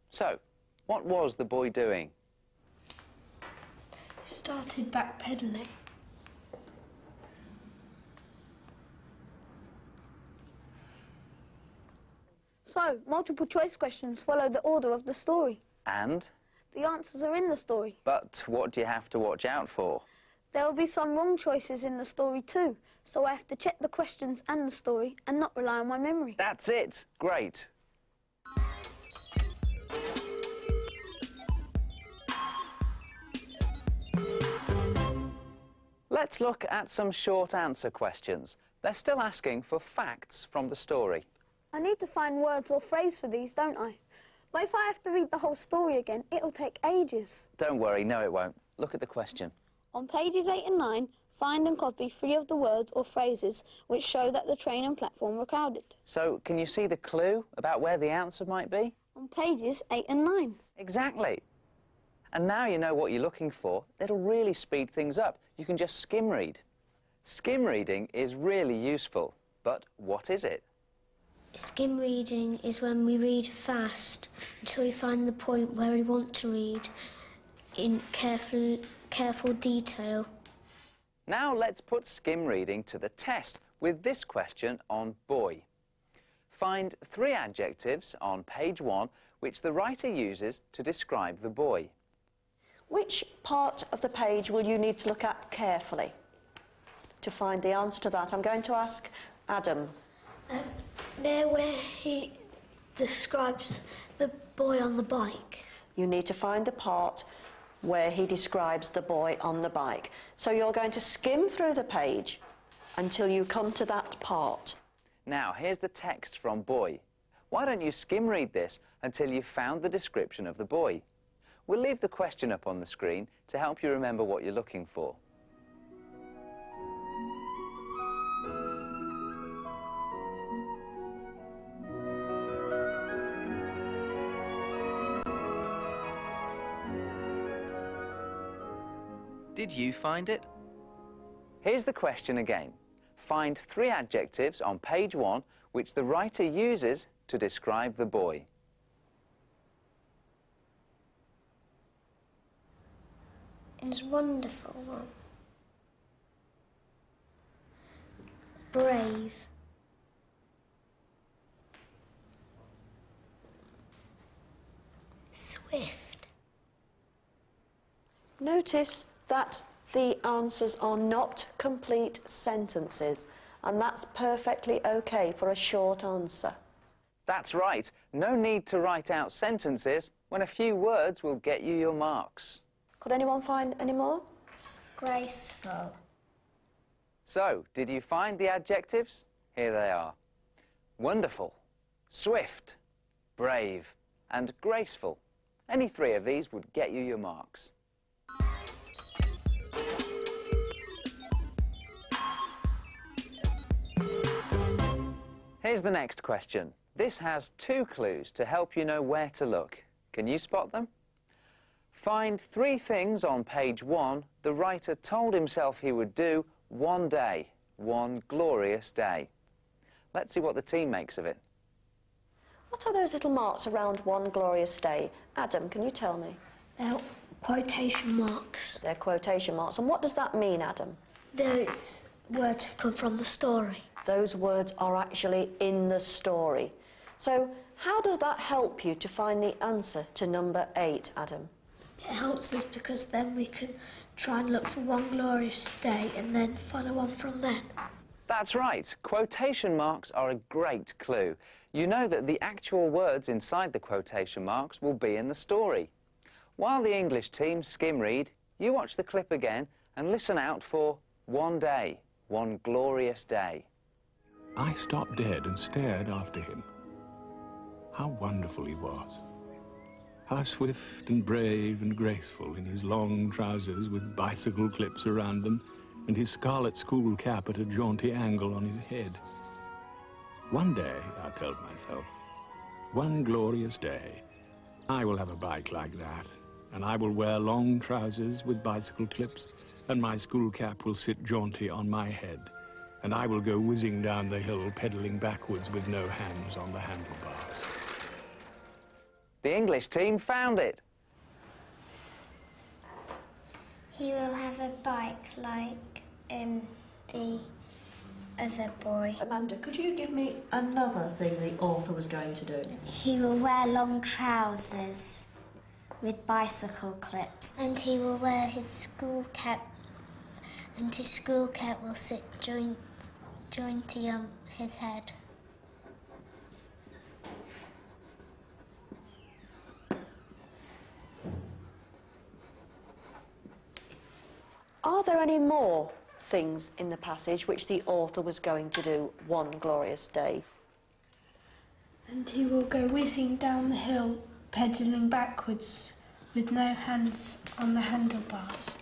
So, what was the boy doing? Started backpedaling. So, multiple choice questions follow the order of the story. And? The answers are in the story. But what do you have to watch out for? There will be some wrong choices in the story too, so I have to check the questions and the story and not rely on my memory. That's it. Great. Let's look at some short answer questions. They're still asking for facts from the story. I need to find words or phrase for these, don't I? But if I have to read the whole story again, it'll take ages. Don't worry, no it won't. Look at the question. On pages 8 and 9, find and copy 3 of the words or phrases which show that the train and platform were crowded. So, can you see the clue about where the answer might be? On pages 8 and 9. Exactly. And now you know what you're looking for, it'll really speed things up. You can just skim read. Skim reading is really useful, but what is it? Skim reading is when we read fast until we find the point where we want to read in careful detail. Now let's put skim reading to the test with this question on boy. Find 3 adjectives on page 1 which the writer uses to describe the boy. Which part of the page will you need to look at carefully to find the answer to that? I'm going to ask Adam. There where he describes the boy on the bike. You need to find the part where he describes the boy on the bike. So you're going to skim through the page until you come to that part. Now, here's the text from boy. Why don't you skim read this until you've found the description of the boy? We'll leave the question up on the screen to help you remember what you're looking for. Did you find it? Here's the question again. Find 3 adjectives on page 1 which the writer uses to describe the boy. It's wonderful one. Brave. Swift. Notice that the answers are not complete sentences, and that's perfectly okay for a short answer. That's right. No need to write out sentences when a few words will get you your marks. Could anyone find any more? Graceful. So, did you find the adjectives? Here they are. Wonderful, swift, brave, and graceful. Any 3 of these would get you your marks. Here's the next question. This has 2 clues to help you know where to look. Can you spot them? Find 3 things on page 1 the writer told himself he would do one day, one glorious day. Let's see what the team makes of it. What are those little marks around one glorious day? Adam, can you tell me? They're quotation marks. They're quotation marks. And what does that mean, Adam? Those words have come from the story. Those words are actually in the story. So how does that help you to find the answer to number 8, Adam? It helps us because then we can try and look for one glorious day and then follow on from then. That's right. Quotation marks are a great clue. You know that the actual words inside the quotation marks will be in the story. While the English team skim read, you watch the clip again and listen out for one day, one glorious day. I stopped dead and stared after him. How wonderful he was. How swift and brave and graceful in his long trousers with bicycle clips around them and his scarlet school cap at a jaunty angle on his head. One day, I told myself, one glorious day, I will have a bike like that, and I will wear long trousers with bicycle clips, and my school cap will sit jaunty on my head, and I will go whizzing down the hill, pedalling backwards with no hands on the handlebars. The English team found it. He will have a bike like the other boy. Amanda, could you give me another thing the author was going to do? He will wear long trousers with bicycle clips. And he will wear his school cap, and his school cap will sit jointy on his head. Are there any more things in the passage which the author was going to do one glorious day? And he will go whizzing down the hill, pedalling backwards with no hands on the handlebars.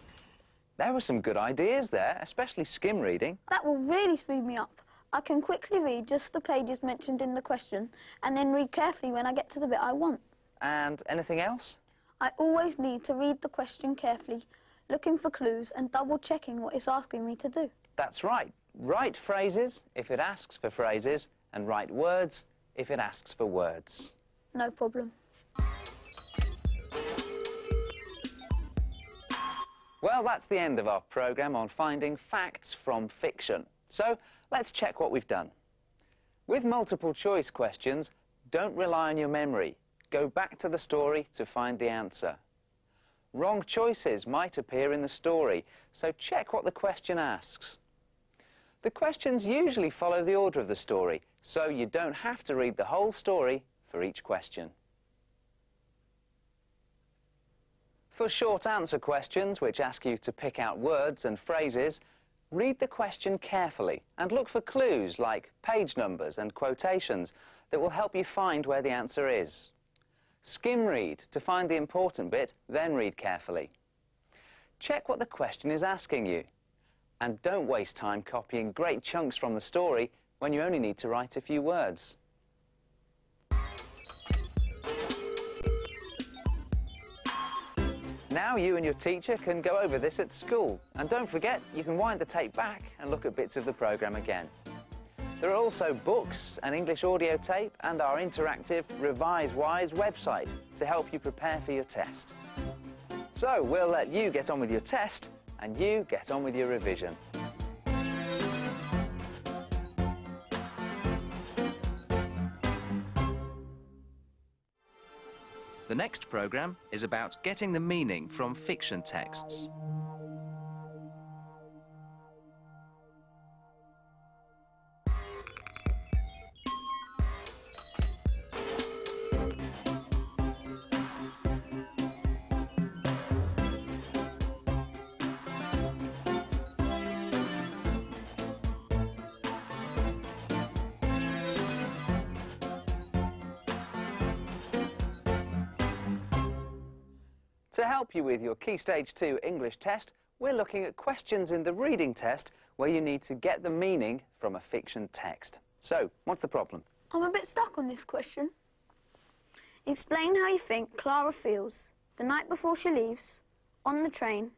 There were some good ideas there, especially skim reading. That will really speed me up. I can quickly read just the pages mentioned in the question and then read carefully when I get to the bit I want. And anything else? I always need to read the question carefully, looking for clues and double-checking what it's asking me to do. That's right. Write phrases if it asks for phrases, and write words if it asks for words. No problem. Well, that's the end of our programme on finding facts from fiction. So, let's check what we've done. With multiple choice questions, don't rely on your memory. Go back to the story to find the answer. Wrong choices might appear in the story, so check what the question asks. The questions usually follow the order of the story, so you don't have to read the whole story for each question. For short answer questions, which ask you to pick out words and phrases, read the question carefully and look for clues like page numbers and quotations that will help you find where the answer is. Skim read to find the important bit, then read carefully. Check what the question is asking you. And don't waste time copying great chunks from the story when you only need to write a few words. Now you and your teacher can go over this at school. And don't forget, you can wind the tape back and look at bits of the programme again. There are also books, an English audio tape and our interactive Revisewise website to help you prepare for your test. So we'll let you get on with your test and you get on with your revision. The next programme is about getting the meaning from fiction texts. To help you with your Key Stage 2 English test, we're looking at questions in the reading test where you need to get the meaning from a fiction text. So, what's the problem? I'm a bit stuck on this question. Explain how you think Clara feels the night before she leaves, on the train,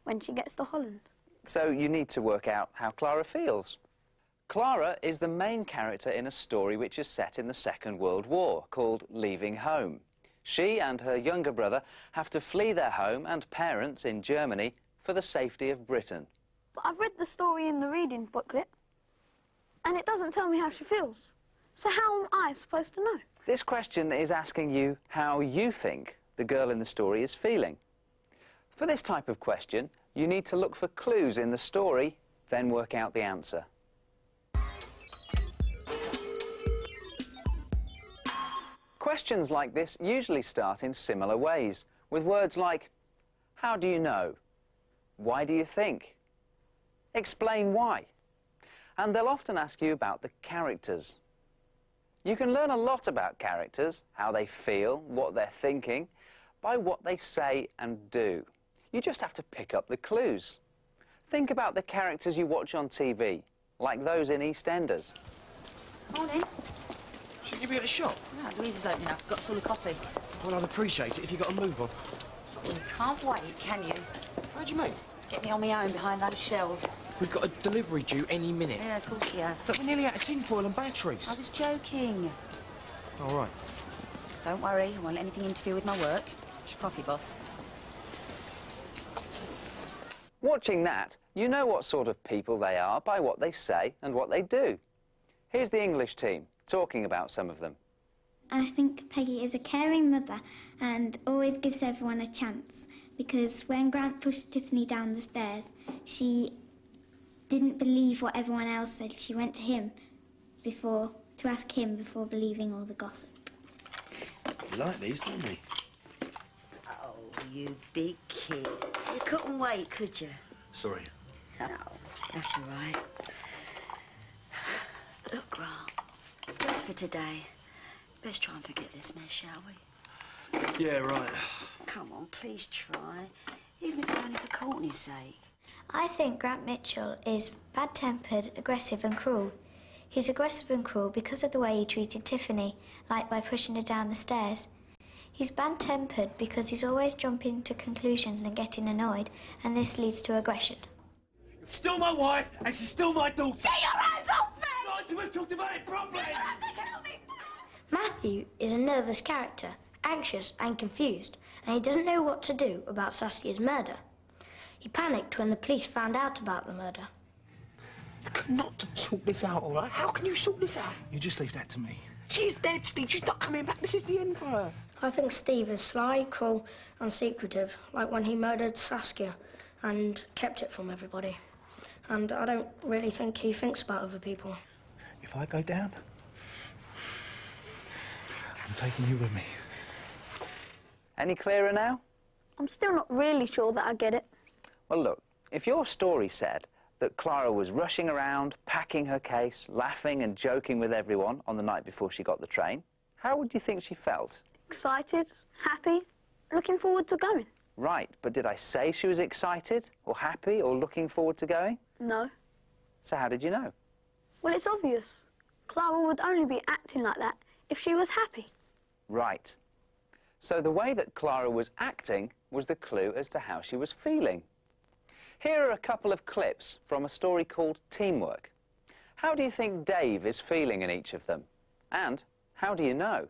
when she gets to Holland. So you need to work out how Clara feels. Clara is the main character in a story which is set in the Second World War, called Leaving Home. She and her younger brother have to flee their home and parents in Germany for the safety of Britain. But I've read the story in the reading booklet, and it doesn't tell me how she feels. So how am I supposed to know? This question is asking you how you think the girl in the story is feeling. For this type of question, you need to look for clues in the story, then work out the answer. Questions like this usually start in similar ways, with words like, how do you know? Why do you think? Explain why. And they'll often ask you about the characters. You can learn a lot about characters, how they feel, what they're thinking, by what they say and do. You just have to pick up the clues. Think about the characters you watch on TV, like those in EastEnders. Morning. Shouldn't you be at the shop? No, Louise is opening up. Got us all a coffee. Well, I'd appreciate it if you got a move on. Well, you can't wait, can you? How do you mean? Get me on my own behind those shelves. We've got a delivery due any minute. Yeah, of course you have. But we're nearly out of tinfoil and batteries. I was joking. All right. Don't worry, I won't let anything interfere with my work. It's your coffee, boss. Watching that, you know what sort of people they are by what they say and what they do. Here's the English team talking about some of them. I think Peggy is a caring mother and always gives everyone a chance, because when Grant pushed Tiffany down the stairs, she didn't believe what everyone else said. She went to him to ask him before believing all the gossip. You like these, don't you? Oh, you big kid. You couldn't wait, could you? Sorry. No, that's all right. Look, Grant, just for today, let's try and forget this mess, shall we? Yeah, right. Come on, please try. Even if it's only for Courtney's sake. I think Grant Mitchell is bad-tempered, aggressive and cruel. He's aggressive and cruel because of the way he treated Tiffany, like by pushing her down the stairs. He's bad-tempered because he's always jumping to conclusions and getting annoyed, and this leads to aggression. You're still my wife, and she's still my daughter. Get your hands off me! Not until we've talked about it properly! You have to kill me first! Matthew is a nervous character, anxious and confused, and he doesn't know what to do about Saskia's murder. He panicked when the police found out about the murder. You cannot sort this out, all right? How can you sort this out? You just leave that to me. She's dead, Steve. She's not coming back. This is the end for her. I think Steve is sly, cruel and secretive, like when he murdered Saskia and kept it from everybody. And I don't really think he thinks about other people. If I go down, I'm taking you with me. Any clearer now? I'm still not really sure that I get it. Well, look, if your story said that Clara was rushing around, packing her case, laughing and joking with everyone on the night before she got the train, how would you think she felt? Excited, happy, looking forward to going. Right, but did I say she was excited or happy or looking forward to going? No. So how did you know? Well, it's obvious. Clara would only be acting like that if she was happy. Right. So the way that Clara was acting was the clue as to how she was feeling. Here are a couple of clips from a story called Teamwork. How do you think Dave is feeling in each of them? And how do you know?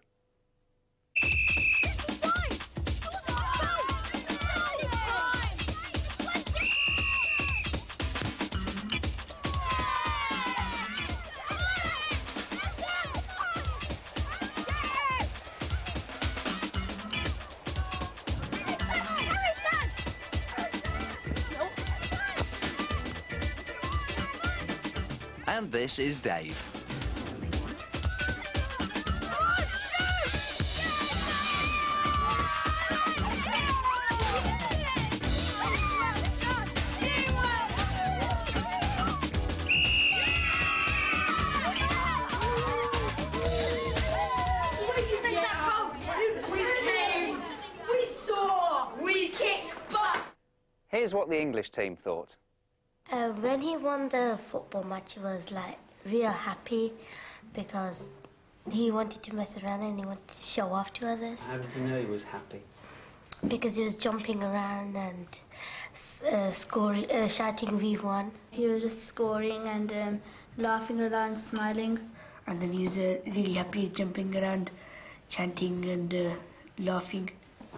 And this is Dave. Here's what the English team thought. When he won the football match, he was like real happy because he wanted to mess around and he wanted to show off to others. How did you know he was happy? Because he was jumping around and scoring, shouting, "We won!" He was just scoring and laughing a lot and smiling. And then he was really happy, jumping around, chanting and laughing.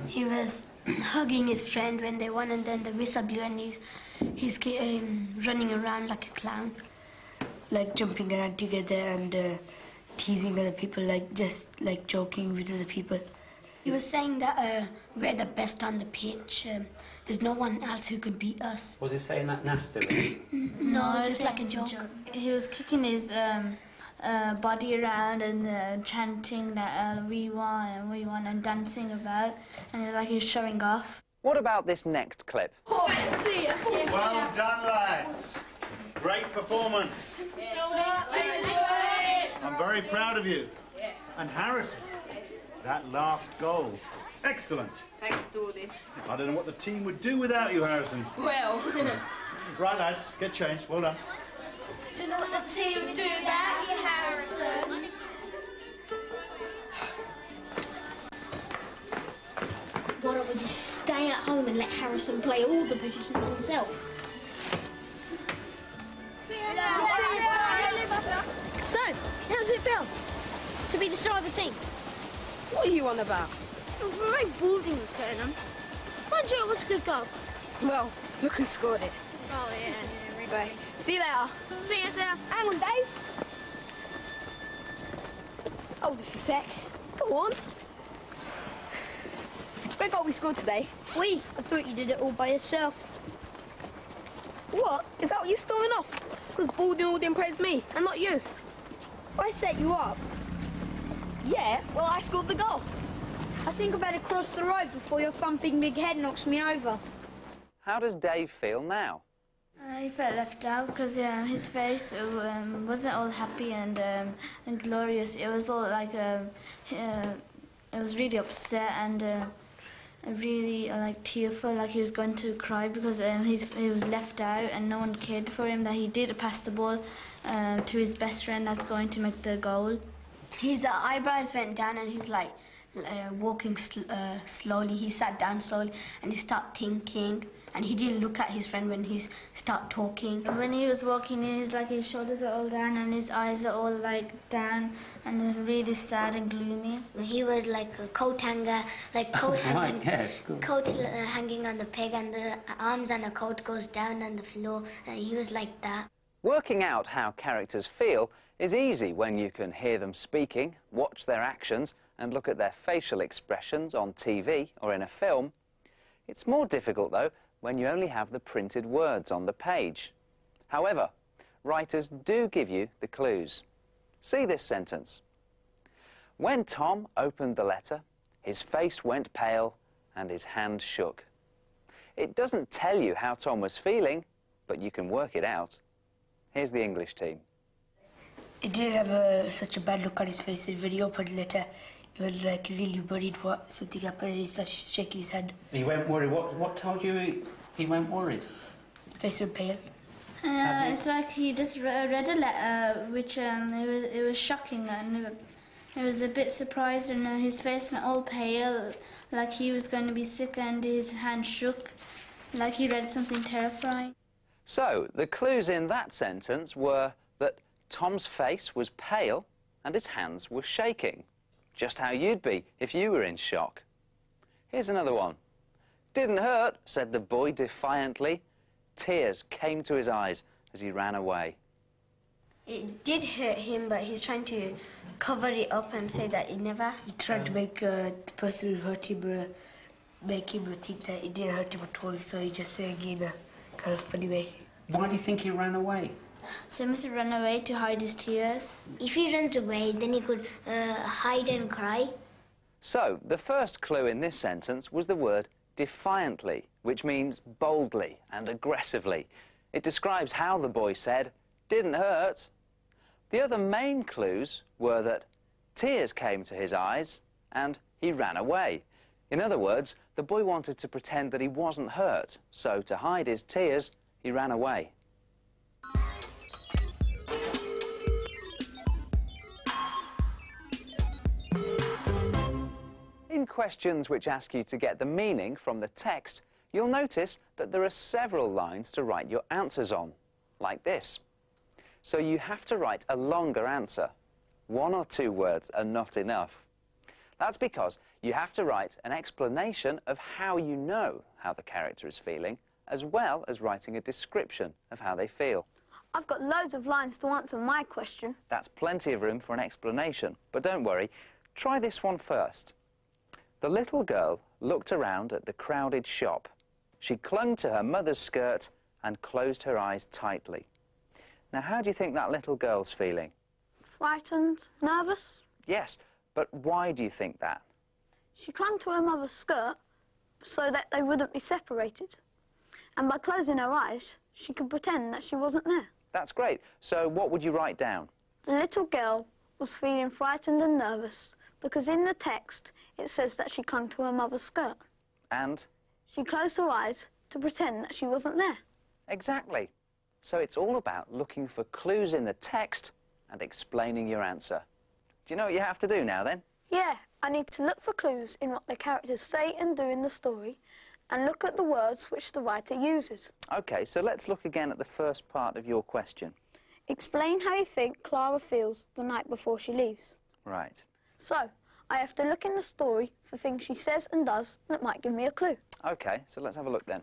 He was hugging his friend when they won, and then the whistle blew and he's running around like a clown. Like jumping around together and teasing other people, like just like joking with other people. He was saying that we're the best on the pitch. There's no one else who could beat us. Was he saying that nastily? No, just like a joke. He was kicking his body around and chanting that we won, and dancing about, and like he was showing off. What about this next clip? Well done, lads. Great performance. I'm very proud of you. And Harrison, that last goal. Excellent. Thanks, Stordy. I don't know what the team would do without you, Harrison. Well. Right, lads, get changed. Well done. Do not let the team do that, you Harrison. Why don't we just stay at home and let Harrison play all the positions himself? So, how does it feel to be the star of the team? What are you on about? It was very balding was going on. Mind you, it was a good goal. Well, look who scored it. Oh, yeah. Right. See you later. See you, sir. Hang on, Dave. Hold this a sec. Go on. Great goal we scored today. I thought you did it all by yourself. What? Is that what you're storming off? Because Balding all didn't praise me, and not you. I set you up. Yeah, well, I scored the goal. I think I've had to cross the road before your thumping big head knocks me over. How does Dave feel now? He felt left out because his face wasn't all happy and glorious. It was all like it was really upset and really like tearful, like he was going to cry because he was left out and no one cared for him. That he did pass the ball to his best friend that's going to make the goal. His eyebrows went down and he's like walking slowly. He sat down slowly and he started thinking and he didn't look at his friend when he started talking. When he was walking, his shoulders are all down and his eyes are all like down and really sad and gloomy. He was like a coat hanger, like coat hanging, yes, good. coat hanging on the peg, and the arms and the coat goes down on the floor. He was like that. Working out how characters feel is easy when you can hear them speaking, watch their actions, and look at their facial expressions on TV or in a film. It's more difficult, though, when you only have the printed words on the page. However, writers do give you the clues. See this sentence. When Tom opened the letter, his face went pale and his hand shook. It doesn't tell you how Tom was feeling, but you can work it out. Here's the English team. He didn't have such a bad look on his face. When he opened the letter, he was like really worried what something happened, and he started shaking his head. He went worried. What told you he went worried? His face went pale. It's like he just read a letter, which it was shocking, and he was a bit surprised, and his face went all pale, like he was going to be sick, and his hand shook, like he read something terrifying. So, the clues in that sentence were that Tom's face was pale and his hands were shaking. Just how you'd be if you were in shock. Here's another one. Didn't hurt, said the boy defiantly. Tears came to his eyes as he ran away. It did hurt him, but he's trying to cover it up and say that it never. He tried to make the person who hurt him, make him think that it didn't hurt him at all, so he's just saying in a kind of funny way. Why do you think he ran away? So he must have run away to hide his tears. If he runs away, then he could hide and cry. So, the first clue in this sentence was the word defiantly, which means boldly and aggressively. It describes how the boy said, didn't hurt. The other main clues were that tears came to his eyes and he ran away. In other words, the boy wanted to pretend that he wasn't hurt, so to hide his tears, he ran away. In questions which ask you to get the meaning from the text, you'll notice that there are several lines to write your answers on, like this. So you have to write a longer answer. 1 or 2 words are not enough. That's because you have to write an explanation of how you know how the character is feeling, as well as writing a description of how they feel. I've got loads of lines to answer my question. That's plenty of room for an explanation, but don't worry, try this one first. The little girl looked around at the crowded shop. She clung to her mother's skirt and closed her eyes tightly. Now, how do you think that little girl's feeling? Frightened, nervous. Yes, but why do you think that? She clung to her mother's skirt so that they wouldn't be separated. And by closing her eyes, she could pretend that she wasn't there. That's great. So what would you write down? The little girl was feeling frightened and nervous because in the text it says that she clung to her mother's skirt. And? She closed her eyes to pretend that she wasn't there. Exactly. So it's all about looking for clues in the text and explaining your answer. Do you know what you have to do now, then? Yeah, I need to look for clues in what the characters say and do in the story and look at the words which the writer uses. OK, so let's look again at the first part of your question. Explain how you think Clara feels the night before she leaves. Right. So, I have to look in the story for things she says and does that might give me a clue. OK, so let's have a look then.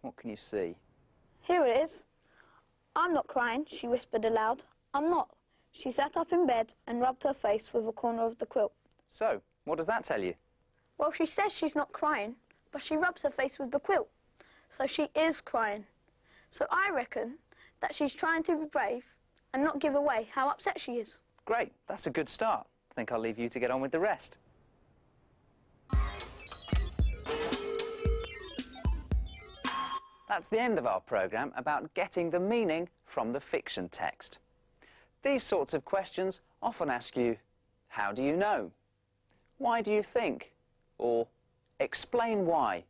What can you see? Here it is. I'm not crying, she whispered aloud. I'm not. She sat up in bed and rubbed her face with a corner of the quilt. So, what does that tell you? Well, she says she's not crying, but she rubs her face with the quilt. So she is crying. So I reckon that she's trying to be brave and not give away how upset she is. Great, that's a good start. I think I'll leave you to get on with the rest. That's the end of our programme about getting the meaning from the fiction text. These sorts of questions often ask you, how do you know? Why do you think? Or explain why.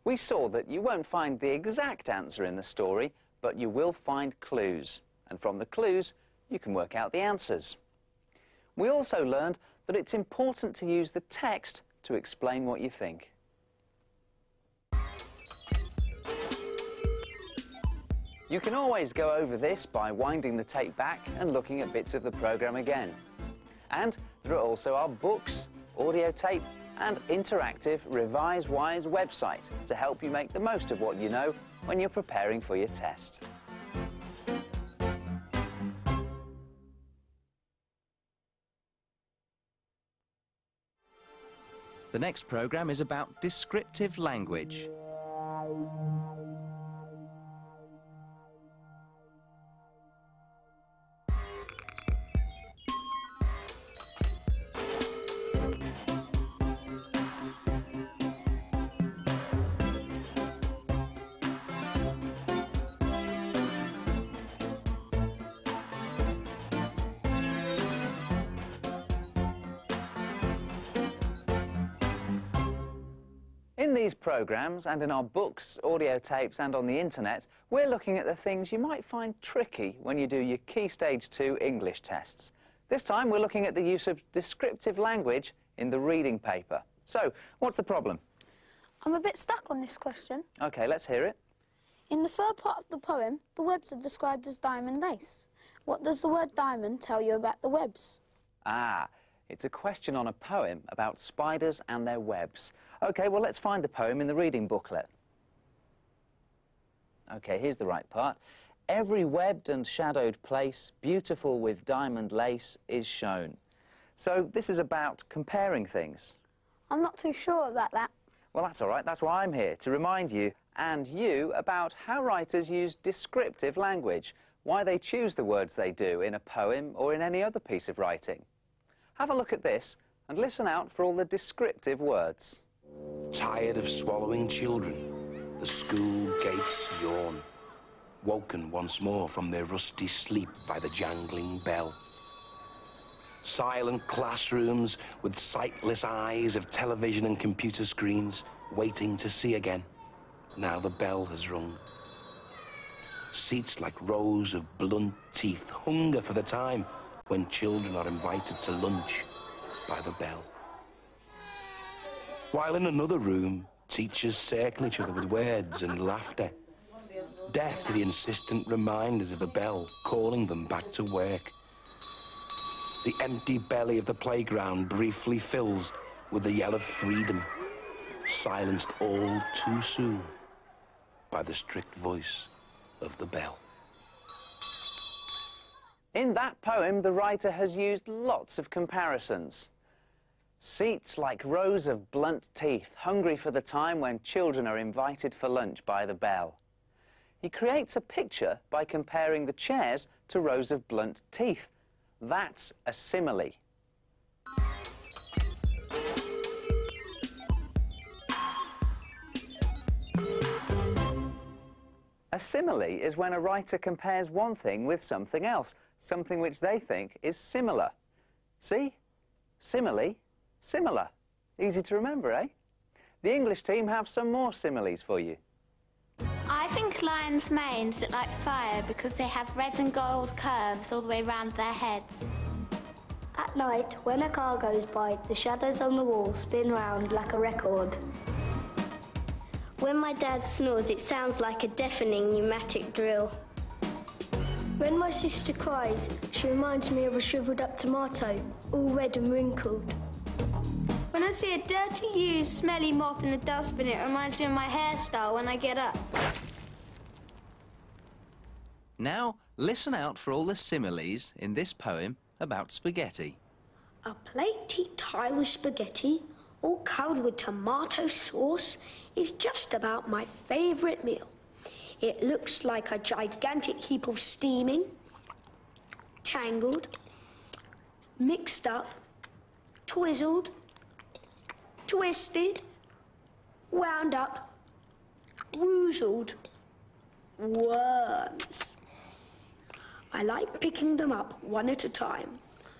We saw that you won't find the exact answer in the story, but you will find clues. And from the clues, you can work out the answers. We also learned that it's important to use the text to explain what you think. You can always go over this by winding the tape back and looking at bits of the programme again. And there are also our books, audio tape and interactive Revisewise website to help you make the most of what you know when you're preparing for your test. The next programme is about descriptive language. In these programmes and in our books, audio tapes and on the internet, we're looking at the things you might find tricky when you do your Key Stage 2 English tests. This time we're looking at the use of descriptive language in the reading paper. So, what's the problem? I'm a bit stuck on this question. OK, let's hear it. In the third part of the poem, the webs are described as diamond lace. What does the word diamond tell you about the webs? Ah, it's a question on a poem about spiders and their webs. OK, well, let's find the poem in the reading booklet. OK, here's the right part. Every webbed and shadowed place, beautiful with diamond lace, is shown. So this is about comparing things. I'm not too sure about that. Well, that's all right. That's why I'm here, to remind you and you about how writers use descriptive language, why they choose the words they do in a poem or in any other piece of writing. Have a look at this and listen out for all the descriptive words. Tired of swallowing children, the school gates yawn, woken once more from their rusty sleep by the jangling bell. Silent classrooms with sightless eyes of television and computer screens, waiting to see again. Now the bell has rung. Seats like rows of blunt teeth hunger for the time when children are invited to lunch by the bell. While in another room, teachers circle each other with words and laughter, deaf to the insistent reminders of the bell calling them back to work. The empty belly of the playground briefly fills with the yell of freedom, silenced all too soon by the strict voice of the bell. In that poem, the writer has used lots of comparisons. Seats like rows of blunt teeth, hungry for the time when children are invited for lunch by the bell. He creates a picture by comparing the chairs to rows of blunt teeth. That's a simile. A simile is when a writer compares one thing with something else, something which they think is similar. See? Simile, similar. Easy to remember, eh? The English team have some more similes for you. I think lions' manes look like fire because they have red and gold curves all the way around their heads. At night, when a car goes by, the shadows on the wall spin round like a record. When my dad snores, it sounds like a deafening pneumatic drill. When my sister cries, she reminds me of a shriveled up tomato, all red and wrinkled. When I see a dirty, used, smelly mop in the dustbin, it reminds me of my hairstyle when I get up. Now, listen out for all the similes in this poem about spaghetti. A plate heaped high with spaghetti, all covered with tomato sauce, is just about my favourite meal. It looks like a gigantic heap of steaming, tangled, mixed up, twizzled, twisted, wound up, woozled worms. I like picking them up one at a time,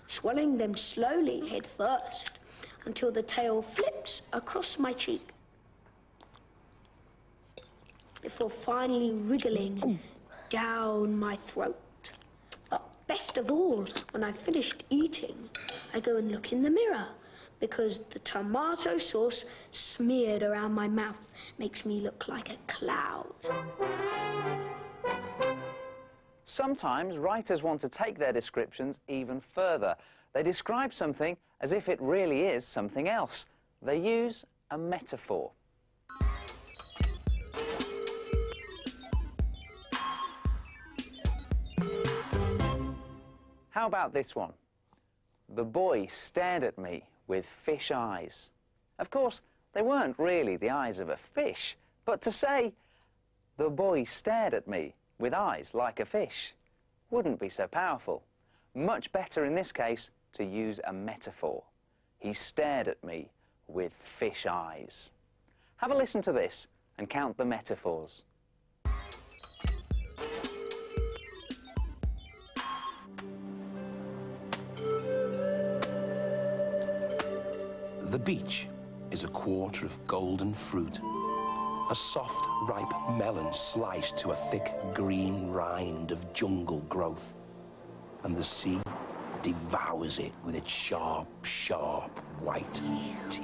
swallowing them slowly head first until the tail flips across my cheek, before finally wriggling down my throat. But best of all, when I've finished eating, I go and look in the mirror, because the tomato sauce smeared around my mouth makes me look like a clown. Sometimes writers want to take their descriptions even further. They describe something as if it really is something else. They use a metaphor. How about this one? The boy stared at me with fish eyes. Of course, they weren't really the eyes of a fish, but to say, the boy stared at me with eyes like a fish, wouldn't be so powerful. Much better in this case to use a metaphor. He stared at me with fish eyes. Have a listen to this and count the metaphors. The beach is a quarter of golden fruit. A soft, ripe melon sliced to a thick green rind of jungle growth. And the sea devours it with its sharp, sharp white teeth.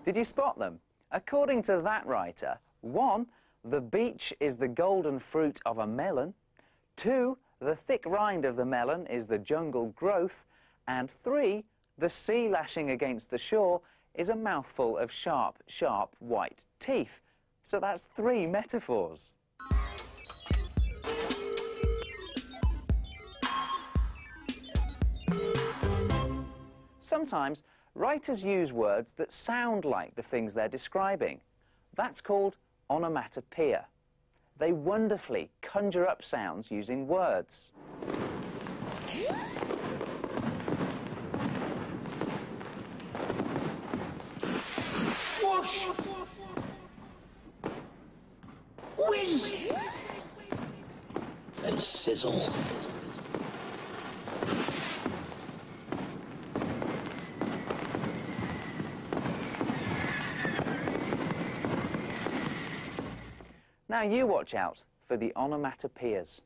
Did you spot them? According to that writer, 1, the beach is the golden fruit of a melon. 2, the thick rind of the melon is the jungle growth. And 3, the sea lashing against the shore is a mouthful of sharp, sharp white teeth. So that's 3 metaphors. Sometimes writers use words that sound like the things they're describing. That's called onomatopoeia. They wonderfully conjure up sounds using words. Whoosh! Whiz! And sizzle. Now you watch out for the onomatopoeias.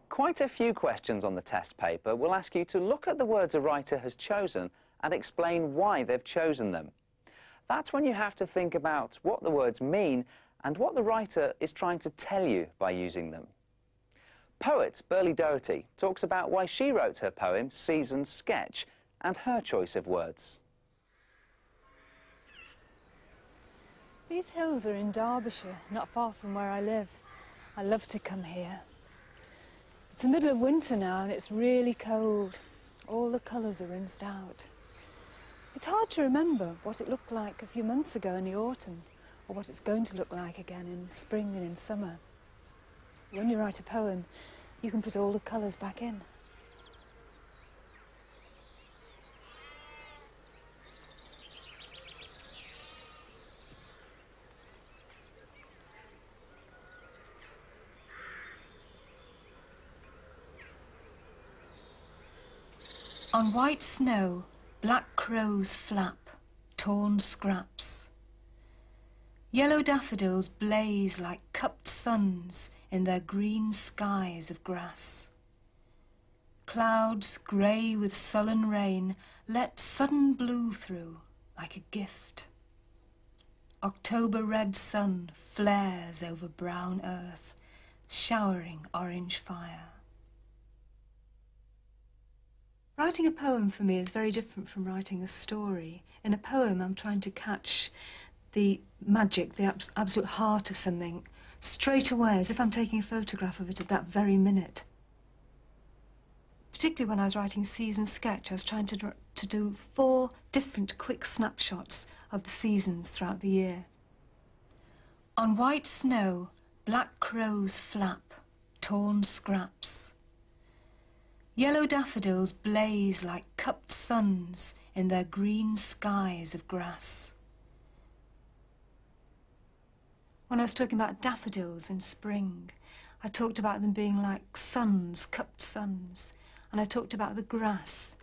Quite a few questions on the test paper will ask you to look at the words a writer has chosen and explain why they've chosen them. That's when you have to think about what the words mean and what the writer is trying to tell you by using them. Poet Burley Doherty talks about why she wrote her poem Season's Sketch and her choice of words. These hills are in Derbyshire, not far from where I live. I love to come here. It's the middle of winter now and it's really cold. All the colours are rinsed out. It's hard to remember what it looked like a few months ago in the autumn or what it's going to look like again in spring and in summer. When you write a poem, you can put all the colours back in. On white snow, black crows flap, torn scraps. Yellow daffodils blaze like cupped suns in their green skies of grass. Clouds, grey with sullen rain, let sudden blue through like a gift. October red sun flares over brown earth, showering orange fire. Writing a poem for me is very different from writing a story. In a poem, I'm trying to catch the magic, the absolute heart of something straight away, as if I'm taking a photograph of it at that very minute. Particularly when I was writing Season Sketch, I was trying to do 4 different quick snapshots of the seasons throughout the year. On white snow, black crows flap, torn scraps. Yellow daffodils blaze like cupped suns in their green skies of grass. When I was talking about daffodils in spring, I talked about them being like suns, cupped suns, and I talked about the grass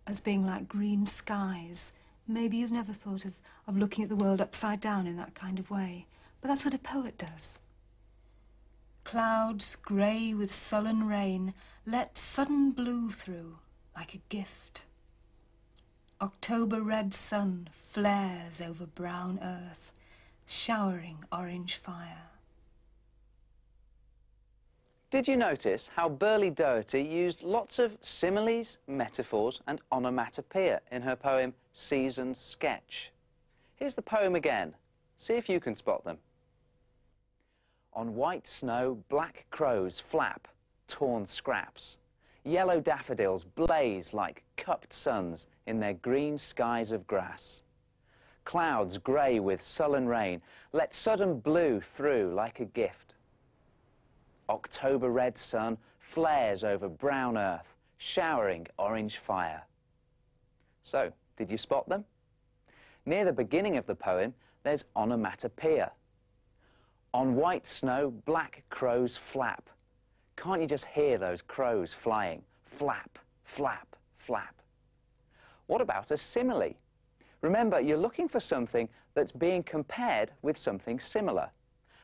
as being like green skies. Maybe you've never thought of looking at the world upside down in that kind of way, but that's what a poet does. Clouds, grey with sullen rain, let sudden blue through like a gift. October red sun flares over brown earth, showering orange fire. Did you notice how Burleigh Doherty used lots of similes, metaphors and onomatopoeia in her poem Season Sketch? Here's the poem again. See if you can spot them. On white snow, black crows flap, torn scraps. Yellow daffodils blaze like cupped suns in their green skies of grass. Clouds grey with sullen rain let sudden blue through like a gift. October red sun flares over brown earth, showering orange fire. So, did you spot them? Near the beginning of the poem, there's onomatopoeia. On white snow, black crows flap. Can't you just hear those crows flying? Flap, flap, flap. What about a simile? Remember, you're looking for something that's being compared with something similar.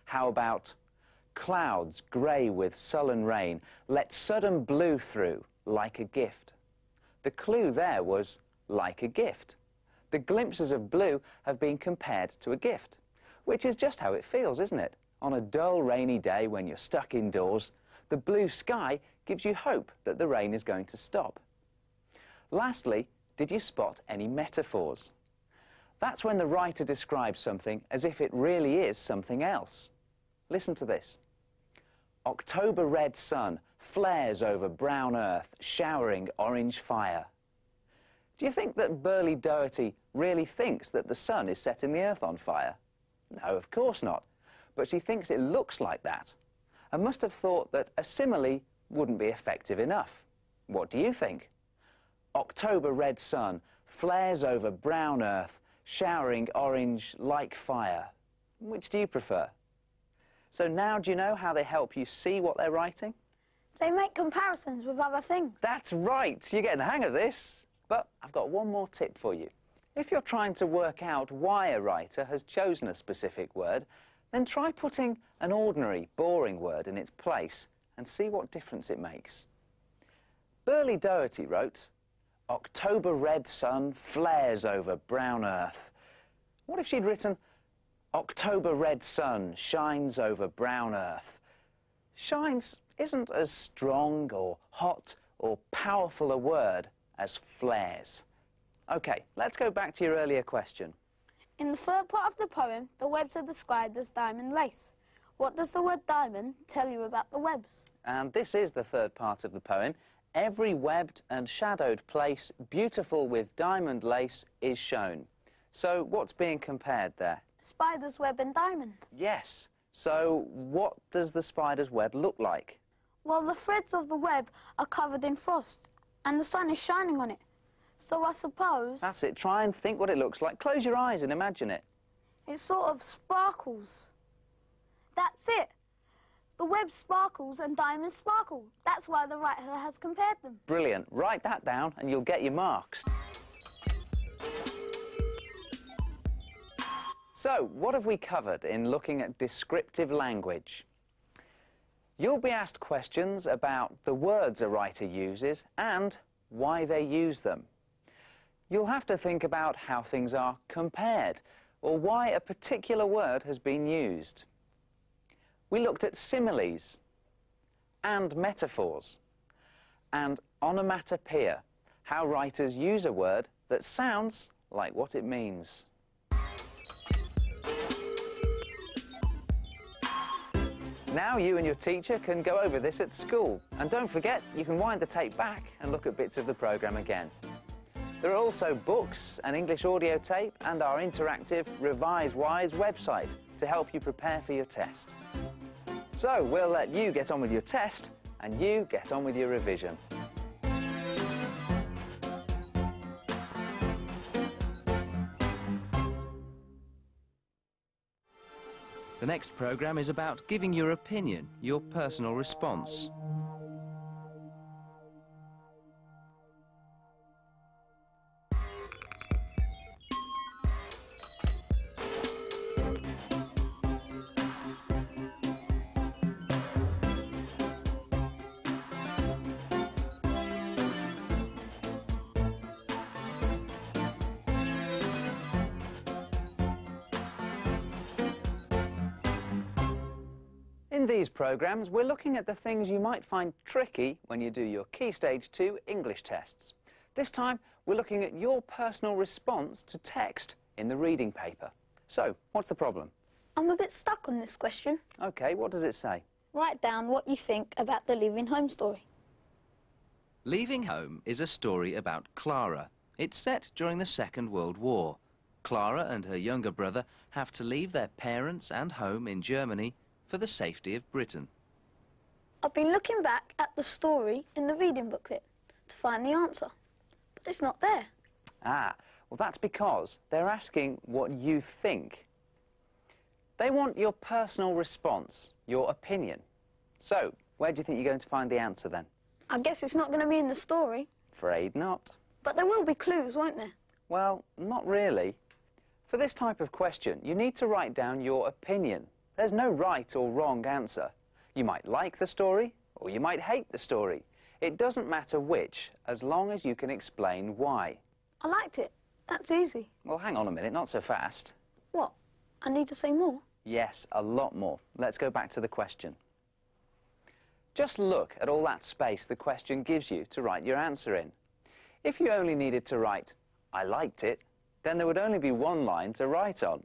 How about clouds grey with sullen rain let sudden blue through like a gift? The clue there was like a gift. The glimpses of blue have been compared to a gift, which is just how it feels, isn't it? On a dull, rainy day when you're stuck indoors, the blue sky gives you hope that the rain is going to stop. Lastly, did you spot any metaphors? That's when the writer describes something as if it really is something else. Listen to this. October red sun flares over brown earth, showering orange fire. Do you think that Burleigh Doherty really thinks that the sun is setting the earth on fire? No, of course not. But she thinks it looks like that, and must have thought that a simile wouldn't be effective enough. What do you think? October red sun flares over brown earth, showering orange like fire. Which do you prefer? So now do you know how they help you see what they're writing? They make comparisons with other things. That's right. You're getting the hang of this. But I've got one more tip for you. If you're trying to work out why a writer has chosen a specific word, then try putting an ordinary, boring word in its place and see what difference it makes. Burleigh Doherty wrote, October red sun flares over brown earth. What if she'd written, October red sun shines over brown earth? Shines isn't as strong or hot or powerful a word as flares. OK, let's go back to your earlier question. In the third part of the poem, the webs are described as diamond lace. What does the word diamond tell you about the webs? And this is the third part of the poem. Every webbed and shadowed place, beautiful with diamond lace, is shown. So what's being compared there? Spider's web and diamond. Yes. So what does the spider's web look like? Well, the threads of the web are covered in frost, and the sun is shining on it. So I suppose... That's it. Try and think what it looks like. Close your eyes and imagine it. It sort of sparkles. That's it. The web sparkles and diamonds sparkle. That's why the writer has compared them. Brilliant. Write that down and you'll get your marks. So, what have we covered in looking at descriptive language? You'll be asked questions about the words a writer uses and why they use them. You'll have to think about how things are compared or why a particular word has been used. We looked at similes and metaphors and onomatopoeia, how writers use a word that sounds like what it means. Now you and your teacher can go over this at school. And don't forget, you can wind the tape back and look at bits of the programme again. There are also books, an English audio tape and our interactive Revisewise website to help you prepare for your test. So we'll let you get on with your test and you get on with your revision. The next programme is about giving your opinion, your personal response. In these programmes, we're looking at the things you might find tricky when you do your Key Stage 2 English tests. This time, we're looking at your personal response to text in the reading paper. So, what's the problem? I'm a bit stuck on this question. OK, what does it say? Write down what you think about the Leaving Home story. Leaving Home is a story about Clara. It's set during the Second World War. Clara and her younger brother have to leave their parents and home in Germany for the safety of Britain. I've been looking back at the story in the reading booklet to find the answer, but it's not there. Ah, well that's because they're asking what you think. They want your personal response, your opinion. So, where do you think you're going to find the answer then? I guess it's not going to be in the story. Afraid not. But there will be clues, won't there? Well, not really. For this type of question, you need to write down your opinion. There's no right or wrong answer. You might like the story, or you might hate the story. It doesn't matter which, as long as you can explain why. I liked it. That's easy. Well, hang on a minute, not so fast. What? I need to say more? Yes, a lot more. Let's go back to the question. Just look at all that space the question gives you to write your answer in. If you only needed to write, I liked it, then there would only be one line to write on.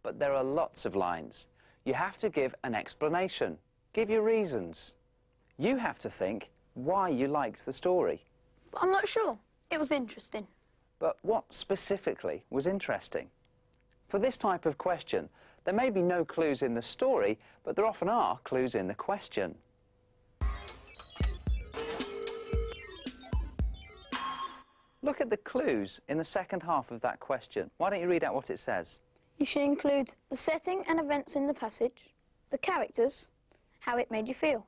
But there are lots of lines. You have to give an explanation, give your reasons. You have to think why you liked the story. But I'm not sure. It was interesting. But what specifically was interesting? For this type of question, there may be no clues in the story, but there often are clues in the question. Look at the clues in the second half of that question. Why don't you read out what it says? You should include the setting and events in the passage, the characters, how it made you feel.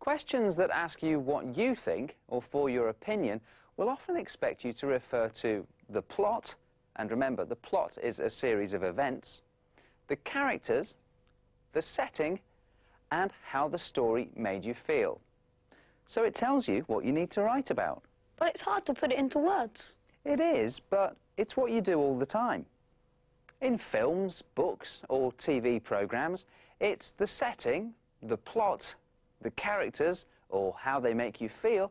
Questions that ask you what you think, or for your opinion, will often expect you to refer to the plot, and remember, the plot is a series of events, the characters, the setting, and how the story made you feel. So it tells you what you need to write about. But it's hard to put it into words. It is, but it's what you do all the time. In films, books, or TV programmes, it's the setting, the plot, the characters, or how they make you feel,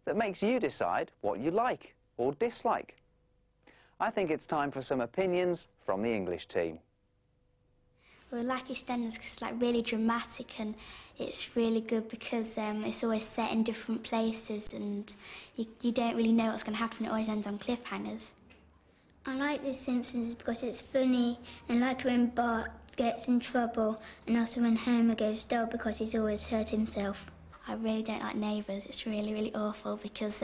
that makes you decide what you like or dislike. I think it's time for some opinions from the English team. We like EastEnders because it's like really dramatic and it's really good because it's always set in different places and you don't really know what's going to happen. It always ends on cliffhangers. I like The Simpsons because it's funny and like when Bart gets in trouble and also when Homer goes dull because he's always hurt himself. I really don't like Neighbours. It's really, really awful because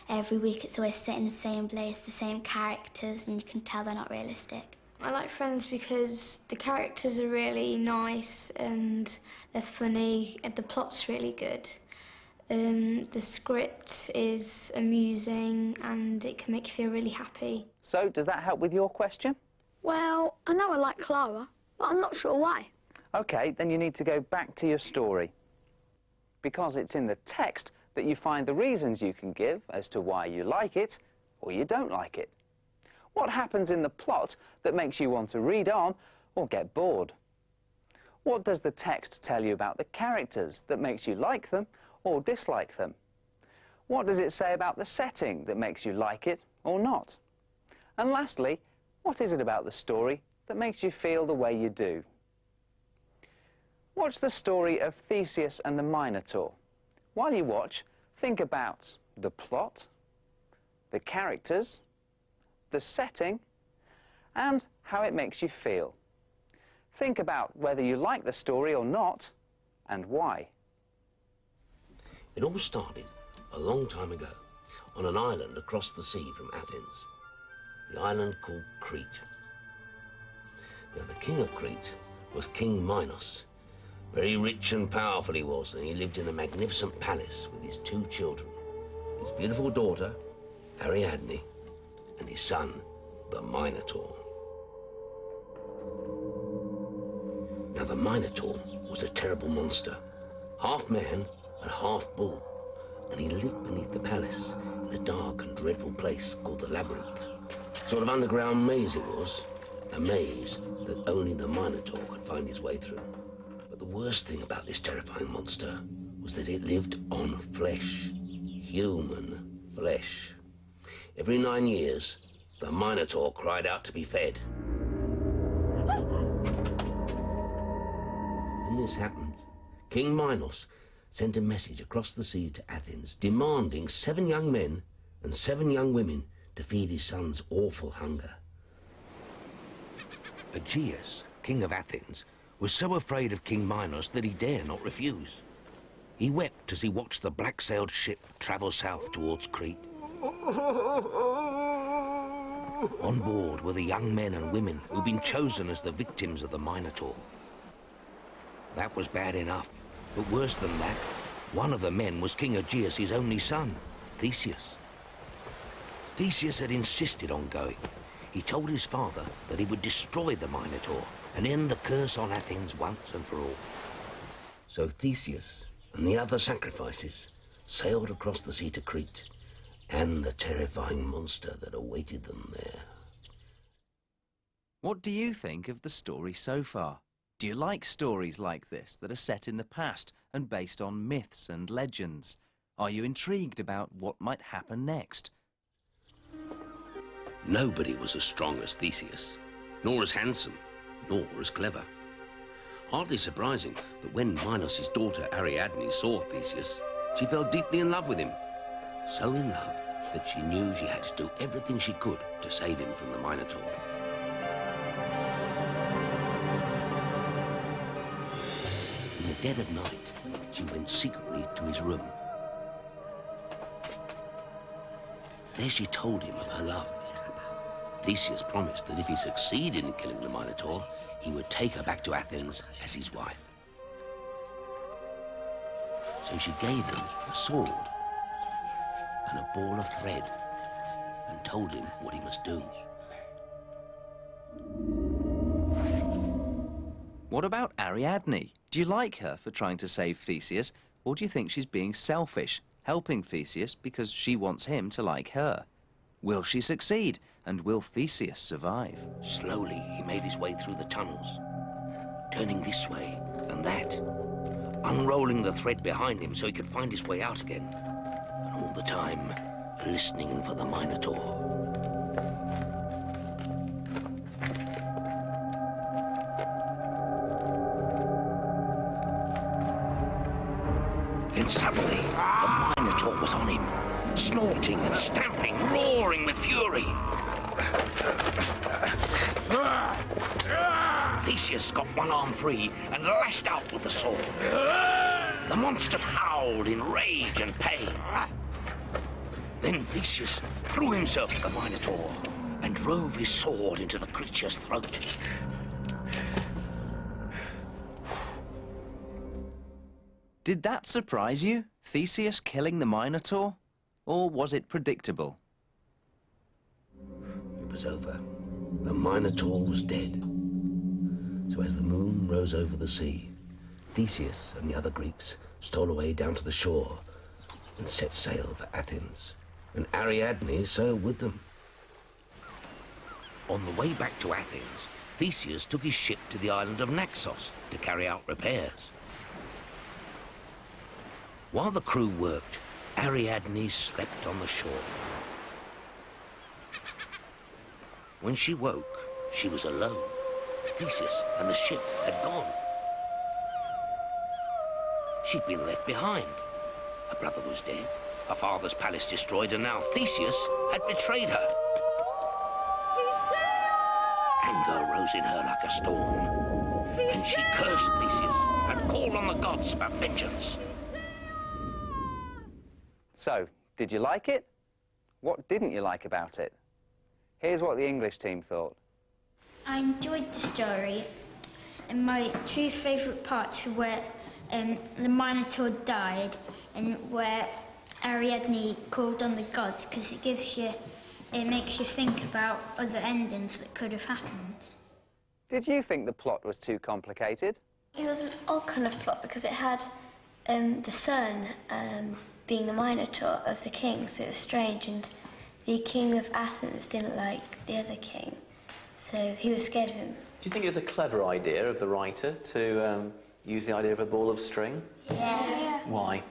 every week it's always set in the same place, the same characters, and you can tell they're not realistic. I like Friends because the characters are really nice and they're funny and the plot's really good. The script is amusing and it can make you feel really happy. So, does that help with your question? Well, I know I like Clara, but I'm not sure why. OK, then you need to go back to your story. Because it's in the text that you find the reasons you can give as to why you like it or you don't like it. What happens in the plot that makes you want to read on or get bored? What does the text tell you about the characters that makes you like them or dislike them? What does it say about the setting that makes you like it or not? And lastly, what is it about the story that makes you feel the way you do? Watch the story of Theseus and the Minotaur. While you watch, think about the plot, the characters, the setting, and how it makes you feel. Think about whether you like the story or not, and why. It all started a long time ago on an island across the sea from Athens, the island called Crete. Now, the king of Crete was King Minos. Very rich and powerful he was, and he lived in a magnificent palace with his 2 children, his beautiful daughter, Ariadne, and his son, the Minotaur. Now, the Minotaur was a terrible monster, half man and half bull, and he lived beneath the palace in a dark and dreadful place called the Labyrinth. Sort of underground maze it was, a maze that only the Minotaur could find his way through. But the worst thing about this terrifying monster was that it lived on flesh, human flesh. Every 9 years, the Minotaur cried out to be fed. When this happened, King Minos sent a message across the sea to Athens demanding 7 young men and 7 young women to feed his son's awful hunger. Aegeus, king of Athens, was so afraid of King Minos that he dare not refuse. He wept as he watched the black-sailed ship travel south towards Crete. On board were the young men and women who'd been chosen as the victims of the Minotaur. That was bad enough, but worse than that, one of the men was King Aegeus' only son, Theseus. Theseus had insisted on going. He told his father that he would destroy the Minotaur and end the curse on Athens once and for all. So Theseus and the other sacrifices sailed across the sea to Crete and the terrifying monster that awaited them there. What do you think of the story so far? Do you like stories like this that are set in the past and based on myths and legends? Are you intrigued about what might happen next? Nobody was as strong as Theseus, nor as handsome, nor as clever. Hardly surprising that when Minos' daughter Ariadne saw Theseus, she fell deeply in love with him. So in love that she knew she had to do everything she could to save him from the Minotaur. In the dead of night, she went secretly to his room. There she told him of her love. Theseus promised that if he succeeded in killing the Minotaur, he would take her back to Athens as his wife. So she gave him a sword and a ball of thread and told him what he must do. What about Ariadne? Do you like her for trying to save Theseus, or do you think she's being selfish, helping Theseus because she wants him to like her? Will she succeed, and will Theseus survive? Slowly, he made his way through the tunnels, turning this way and that, unrolling the thread behind him so he could find his way out again, and all the time, listening for the Minotaur. Then suddenly, the Minotaur was on him, snorting and stamping, roaring with fury. Theseus got one arm free and lashed out with the sword. The monster howled in rage and pain. Then Theseus threw himself at the Minotaur and drove his sword into the creature's throat. Did that surprise you, Theseus killing the Minotaur? Or was it predictable? It was over. The Minotaur was dead. So as the moon rose over the sea, Theseus and the other Greeks stole away down to the shore and set sail for Athens. And Ariadne sailed with them. On the way back to Athens, Theseus took his ship to the island of Naxos to carry out repairs. While the crew worked, Ariadne slept on the shore. When she woke, she was alone. Theseus and the ship had gone. She'd been left behind. Her brother was dead, her father's palace destroyed, and now Theseus had betrayed her. Anger rose in her like a storm, and she cursed Theseus and called on the gods for vengeance. So, did you like it? What didn't you like about it? Here's what the English team thought. I enjoyed the story, and my two favourite parts were where the Minotaur died and where Ariadne called on the gods, because it makes you think about other endings that could have happened. Did you think the plot was too complicated? It was an odd kind of plot because it had the son being the Minotaur of the king, so it was strange, and the king of Athens didn't like the other king, so he was scared of him. Do you think it was a clever idea of the writer to use the idea of a ball of string? Yeah. Why?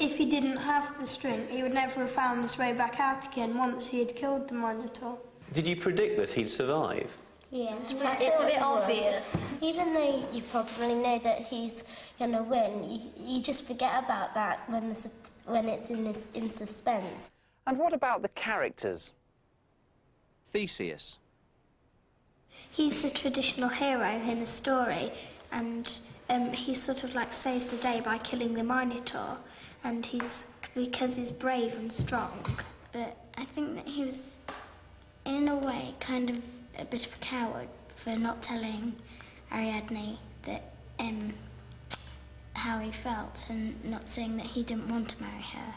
If he didn't have the string, he would never have found his way back out again once he had killed the Minotaur. Did you predict that he'd survive? Yeah, it's a bit obvious. Even though you probably know that he's going to win, you just forget about that when it's in suspense. And what about the characters? Theseus. He's the traditional hero in the story, and he sort of like saves the day by killing the Minotaur, and because he's brave and strong. But I think that he was, in a way, kind of a bit of a coward for not telling Ariadne that how he felt and not saying that he didn't want to marry her.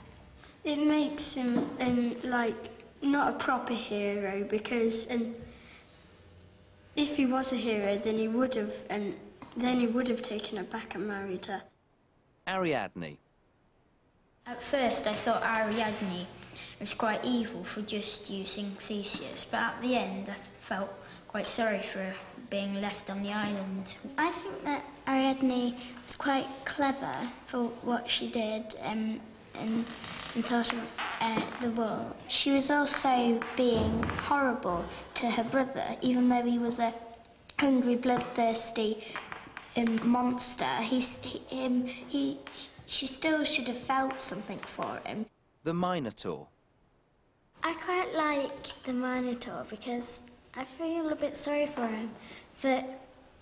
It makes him like not a proper hero, because if he was a hero, then he would have taken her back and married her. Ariadne. At first I thought Ariadne was quite evil for just using Theseus, but at the end I felt quite sorry for her being left on the island. I think that Ariadne was quite clever for what she did and thought of the world. She was also being horrible to her brother, even though he was a hungry, bloodthirsty monster. She still should have felt something for him. The Minotaur. I quite like the Minotaur because I feel a bit sorry for him, but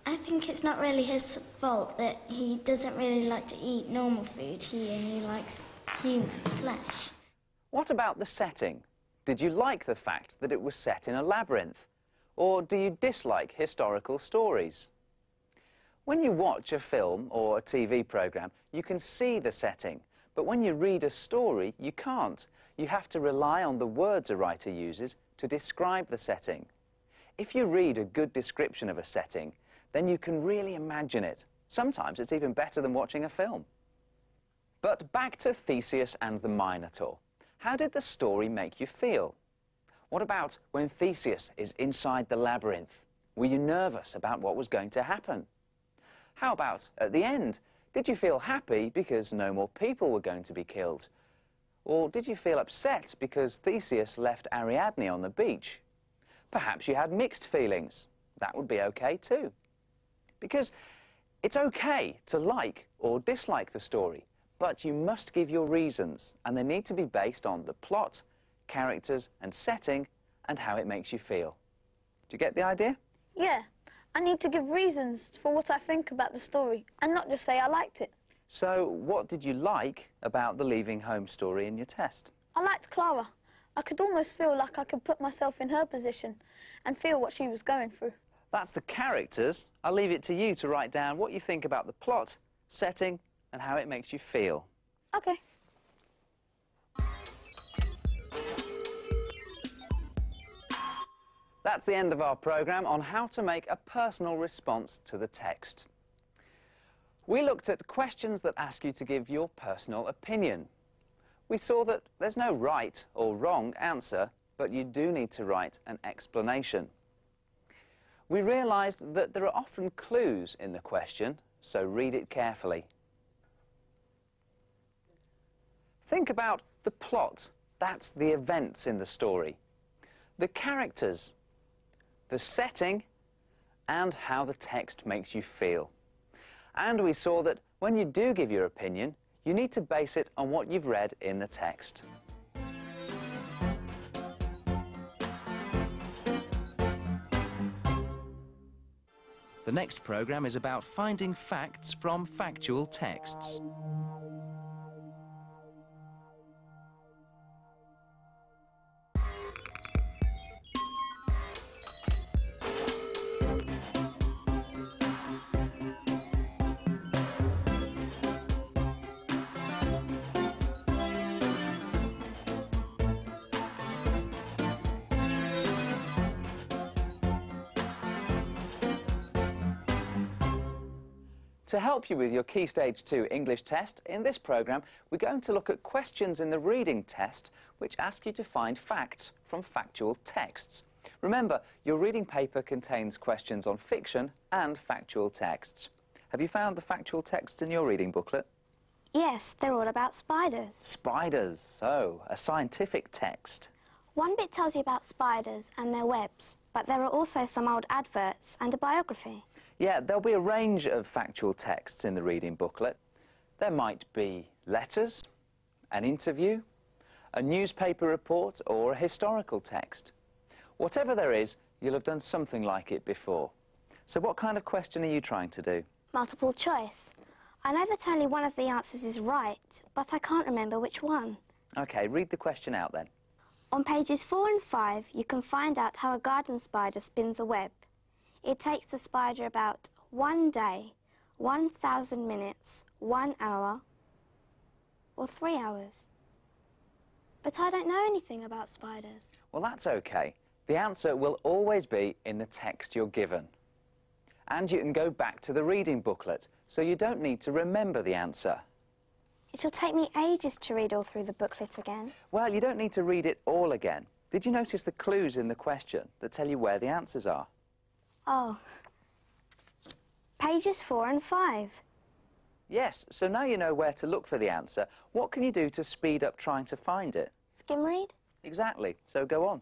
I think it's not really his fault that he doesn't really like to eat normal food. He only likes human flesh. What about the setting? Did you like the fact that it was set in a labyrinth? Or do you dislike historical stories? When you watch a film or a TV programme, you can see the setting, but when you read a story, you can't. You have to rely on the words a writer uses to describe the setting. If you read a good description of a setting, then you can really imagine it. Sometimes it's even better than watching a film. But back to Theseus and the Minotaur. How did the story make you feel? What about when Theseus is inside the labyrinth? Were you nervous about what was going to happen? How about at the end? Did you feel happy because no more people were going to be killed? Or did you feel upset because Theseus left Ariadne on the beach? Perhaps you had mixed feelings. That would be okay too. Because it's okay to like or dislike the story, but you must give your reasons, and they need to be based on the plot, characters and setting, and how it makes you feel. Do you get the idea? Yeah. I need to give reasons for what I think about the story, and not just say I liked it. So, what did you like about the leaving home story in your test? I liked Clara. I could almost feel like I could put myself in her position and feel what she was going through. That's the characters. I'll leave it to you to write down what you think about the plot, setting, and how it makes you feel. OK. That's the end of our programme on how to make a personal response to the text. We looked at questions that ask you to give your personal opinion. We saw that there's no right or wrong answer, but you do need to write an explanation. We realised that there are often clues in the question, so read it carefully. Think about the plot. That's the events in the story. The characters, the setting, and how the text makes you feel. And we saw that When you do give your opinion, you need to base it on what you've read in the text. The next programme is about finding facts from factual texts. To help you with your Key Stage 2 English test, in this programme we're going to look at questions in the reading test which ask you to find facts from factual texts. Remember, your reading paper contains questions on fiction and factual texts. Have you found the factual texts in your reading booklet? Yes, they're all about spiders. Spiders, so a scientific text. One bit tells you about spiders and their webs, but there are also some old adverts and a biography. Yeah, there'll be a range of factual texts in the reading booklet. There might be letters, an interview, a newspaper report or a historical text. Whatever there is, you'll have done something like it before. So what kind of question are you trying to do? Multiple choice. I know that only one of the answers is right, but I can't remember which one. OK, read the question out then. On pages 4 and 5, you can find out how a garden spider spins a web. It takes the spider about 1 day, 1,000 minutes, 1 hour, or 3 hours. But I don't know anything about spiders. Well, that's OK. The answer will always be in the text you're given. And you can go back to the reading booklet, so you don't need to remember the answer. It will take me ages to read all through the booklet again. Well, you don't need to read it all again. Did you notice the clues in the question that tell you where the answers are? Oh. Pages 4 and 5. Yes, so now you know where to look for the answer. What can you do to speed up trying to find it? Skim read? Exactly, so go on.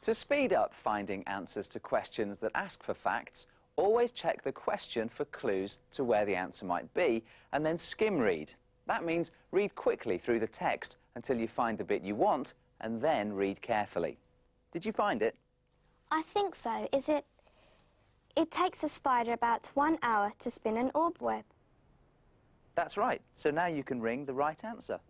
To speed up finding answers to questions that ask for facts, always check the question for clues to where the answer might be, and then skim read. That means read quickly through the text until you find the bit you want, and then read carefully. Did you find it? I think so. Is it... It takes a spider about 1 hour to spin an orb web. That's right. So now you can ring the right answer.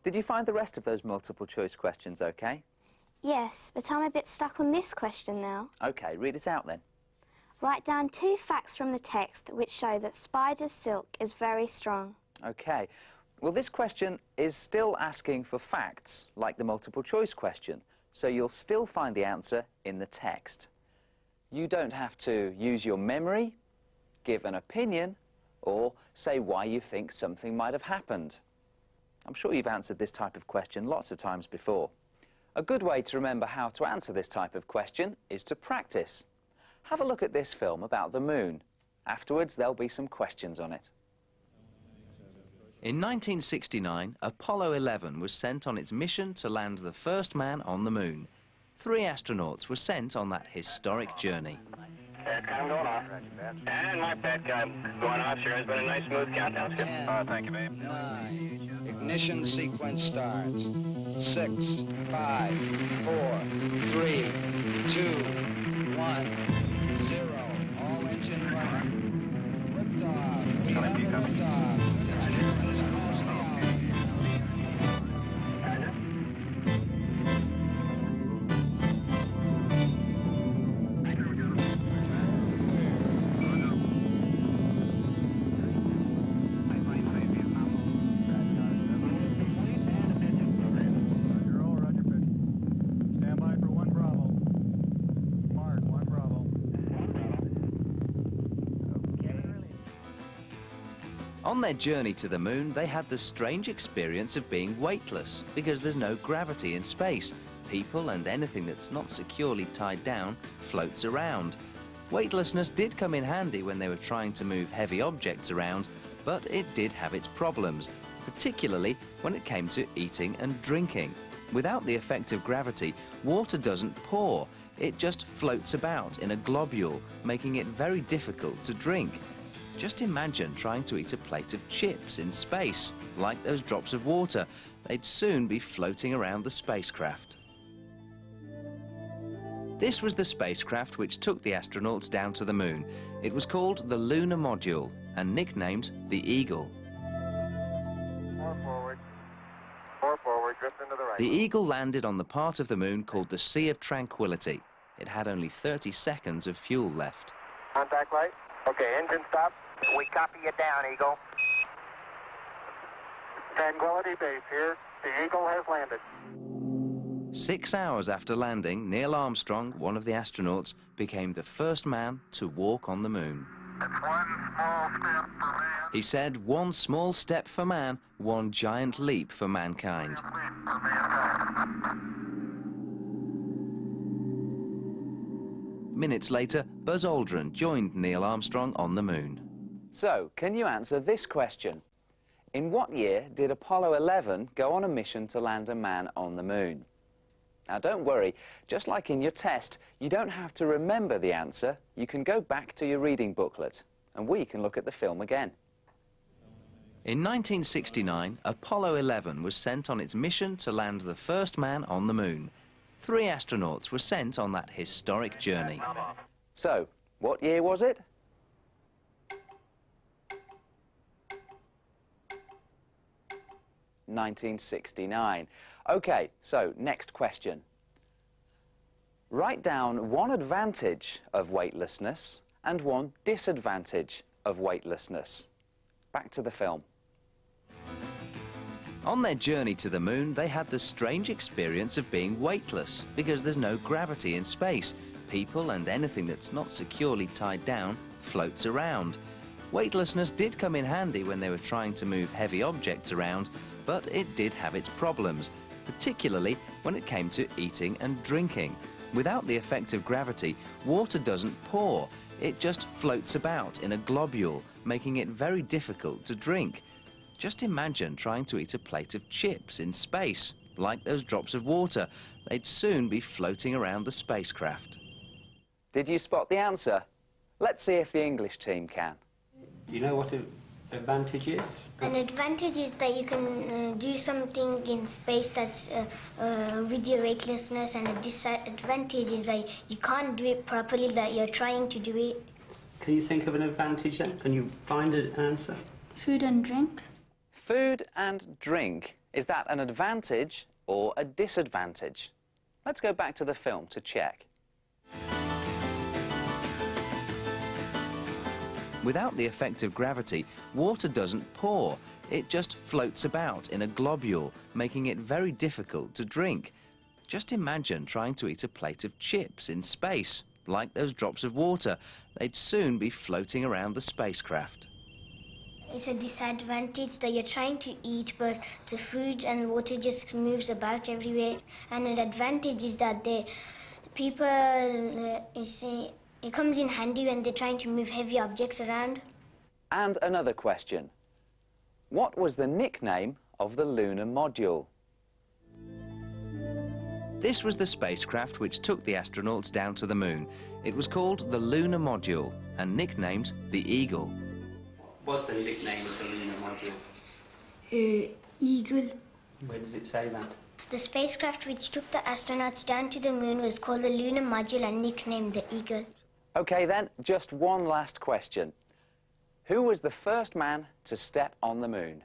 Did you find the rest of those multiple choice questions okay? Yes, but I'm a bit stuck on this question now. OK, read it out then. Write down 2 facts from the text which show that spiders' silk is very strong. OK. Well, this question is still asking for facts, like the multiple choice question, so you'll still find the answer in the text. You don't have to use your memory, give an opinion, or say why you think something might have happened. I'm sure you've answered this type of question lots of times before. A good way to remember how to answer this type of question is to practice. Have a look at this film about the moon. Afterwards, there'll be some questions on it. In 1969, Apollo 11 was sent on its mission to land the first man on the moon. 3 astronauts were sent on that historic journey. Petcom going off. And my Petcom going off. Sure has been a nice smooth countdown. Thank you, babe. 9. Ignition sequence starts. 6, 5, 4, 3, 2, 1, 0. All engine running. Liftoff. We have a liftoff. On their journey to the moon, they had the strange experience of being weightless because there's no gravity in space. People and anything that's not securely tied down floats around. Weightlessness did come in handy when they were trying to move heavy objects around, but it did have its problems, particularly when it came to eating and drinking. Without the effect of gravity, water doesn't pour, it just floats about in a globule, making it very difficult to drink. Just imagine trying to eat a plate of chips in space. Like those drops of water, they'd soon be floating around the spacecraft. This was the spacecraft which took the astronauts down to the moon. It was called the Lunar Module and nicknamed the Eagle. Four forward, drift into the right. The Eagle landed on the part of the moon called the Sea of Tranquility. It had only 30 seconds of fuel left. Contact light. Okay, engine stop. We copy you down, Eagle. Tranquility Base here. The Eagle has landed. 6 hours after landing, Neil Armstrong, one of the astronauts, became the first man to walk on the moon. It's one small step for man. He said, "One small step for man, one giant leap for mankind." Minutes later, Buzz Aldrin joined Neil Armstrong on the moon. So, can you answer this question? In what year did Apollo 11 go on a mission to land a man on the moon? Now, don't worry, just like in your test, you don't have to remember the answer. You can go back to your reading booklet, and we can look at the film again. In 1969, Apollo 11 was sent on its mission to land the first man on the moon. 3 astronauts were sent on that historic journey. So, what year was it? (1969). OK, so next question. Write down one advantage of weightlessness and one disadvantage of weightlessness. Back to the film. On their journey to the moon, they had the strange experience of being weightless because there's no gravity in space. People and anything that's not securely tied down floats around. Weightlessness did come in handy when they were trying to move heavy objects around, but it did have its problems, particularly when it came to eating and drinking. Without the effect of gravity, water doesn't pour, it just floats about in a globule, making it very difficult to drink. Just imagine trying to eat a plate of chips in space. Like those drops of water, they'd soon be floating around the spacecraft. Did you spot the answer? Let's see if the English team can. Do you know what an advantage is? An advantage is that you can do something in space that's with your weightlessness, and a disadvantage is that you can't do it properly, that you're trying to do it. Can you think of an advantage then? Can you find an answer? Food and drink. Food and drink. Is that an advantage or a disadvantage? Let's go back to the film to check. Without the effect of gravity, water doesn't pour. It just floats about in a globule, making it very difficult to drink. Just imagine trying to eat a plate of chips in space. Like those drops of water, they'd soon be floating around the spacecraft. It's a disadvantage that you're trying to eat, but the food and water just moves about everywhere. And an advantage is that it comes in handy when they're trying to move heavy objects around. And another question. What was the nickname of the lunar module? This was the spacecraft which took the astronauts down to the moon. It was called the Lunar Module and nicknamed the Eagle. What's the nickname of the lunar module? Eagle. Where does it say that? The spacecraft which took the astronauts down to the moon was called the Lunar Module and nicknamed the Eagle. OK then, just one last question. Who was the first man to step on the moon?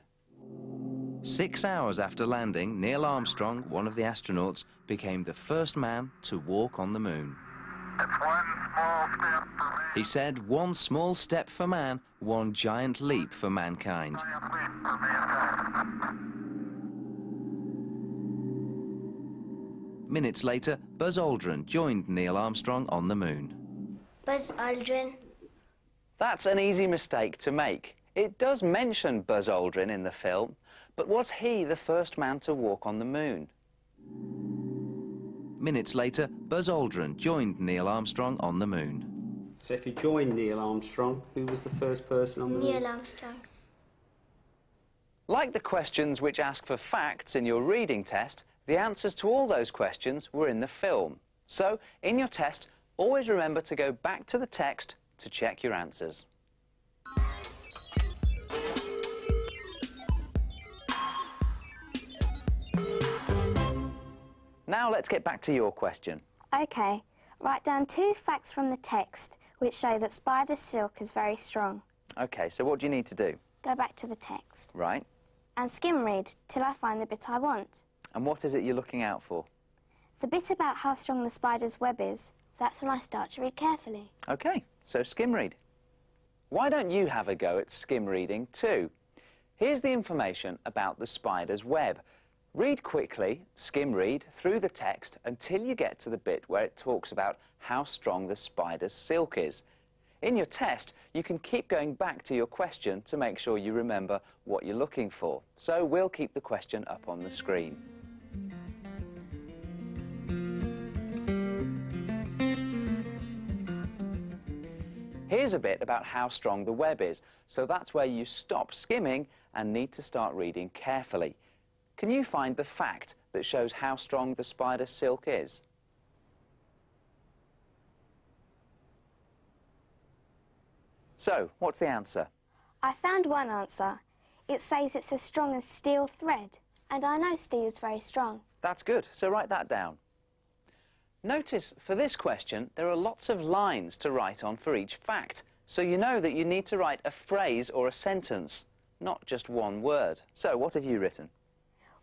6 hours after landing, Neil Armstrong, one of the astronauts, became the first man to walk on the moon. It's one small step for man. He said, "One small step for man, one giant leap for mankind." Minutes later, Buzz Aldrin joined Neil Armstrong on the moon. Buzz Aldrin. That's an easy mistake to make. It does mention Buzz Aldrin in the film, but was he the first man to walk on the moon? Minutes later, Buzz Aldrin joined Neil Armstrong on the moon. So if you join Neil Armstrong, who was the first person on the moon? Neil Armstrong. Like the questions which ask for facts in your reading test, the answers to all those questions were in the film. So, in your test, always remember to go back to the text to check your answers. Now let's get back to your question. OK, write down 2 facts from the text which show that spider silk is very strong. OK, so what do you need to do? Go back to the text. Right. And skim read till I find the bit I want. And what is it you're looking out for? The bit about how strong the spider's web is. That's when I start to read carefully. OK, so skim read. Why don't you have a go at skim reading too? Here's the information about the spider's web. Read quickly, skim read, through the text until you get to the bit where it talks about how strong the spider's silk is. In your test, you can keep going back to your question to make sure you remember what you're looking for. So we'll keep the question up on the screen. Here's a bit about how strong the web is, so that's where you stop skimming and need to start reading carefully. Can you find the fact that shows how strong the spider's silk is? So, what's the answer? I found one answer. It says it's as strong as steel thread, and I know steel is very strong. That's good, so write that down. Notice, for this question, there are lots of lines to write on for each fact, so you know that you need to write a phrase or a sentence, not just one word. So, what have you written?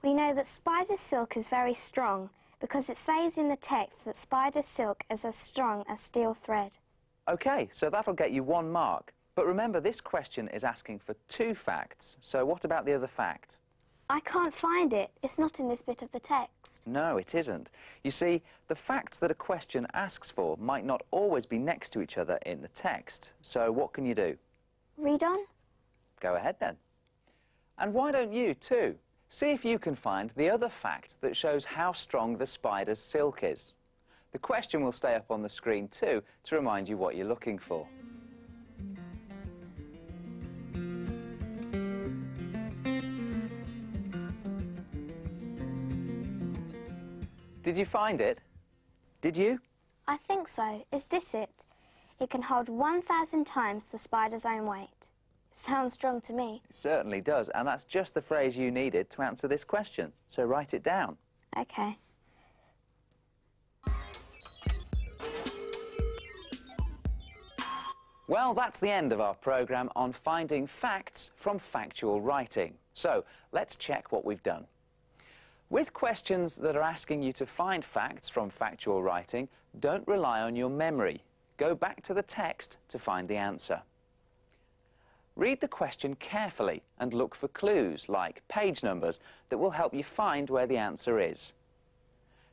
We know that spider silk is very strong because it says in the text that spider silk is as strong as steel thread. OK, so that'll get you 1 mark. But remember, this question is asking for 2 facts, so what about the other fact? I can't find it. It's not in this bit of the text. No, it isn't. You see, the facts that a question asks for might not always be next to each other in the text. So what can you do? Read on. Go ahead, then. And why don't you, too? See if you can find the other fact that shows how strong the spider's silk is. The question will stay up on the screen, too, to remind you what you're looking for. Did you find it? Did you? I think so. Is this it? It can hold 1,000 times the spider's own weight. Sounds strong to me. It certainly does, and that's just the phrase you needed to answer this question. So write it down. OK. Well, that's the end of our programme on finding facts from factual writing. So let's check what we've done. With questions that are asking you to find facts from factual writing, don't rely on your memory. Go back to the text to find the answer. Read the question carefully and look for clues, like page numbers, that will help you find where the answer is.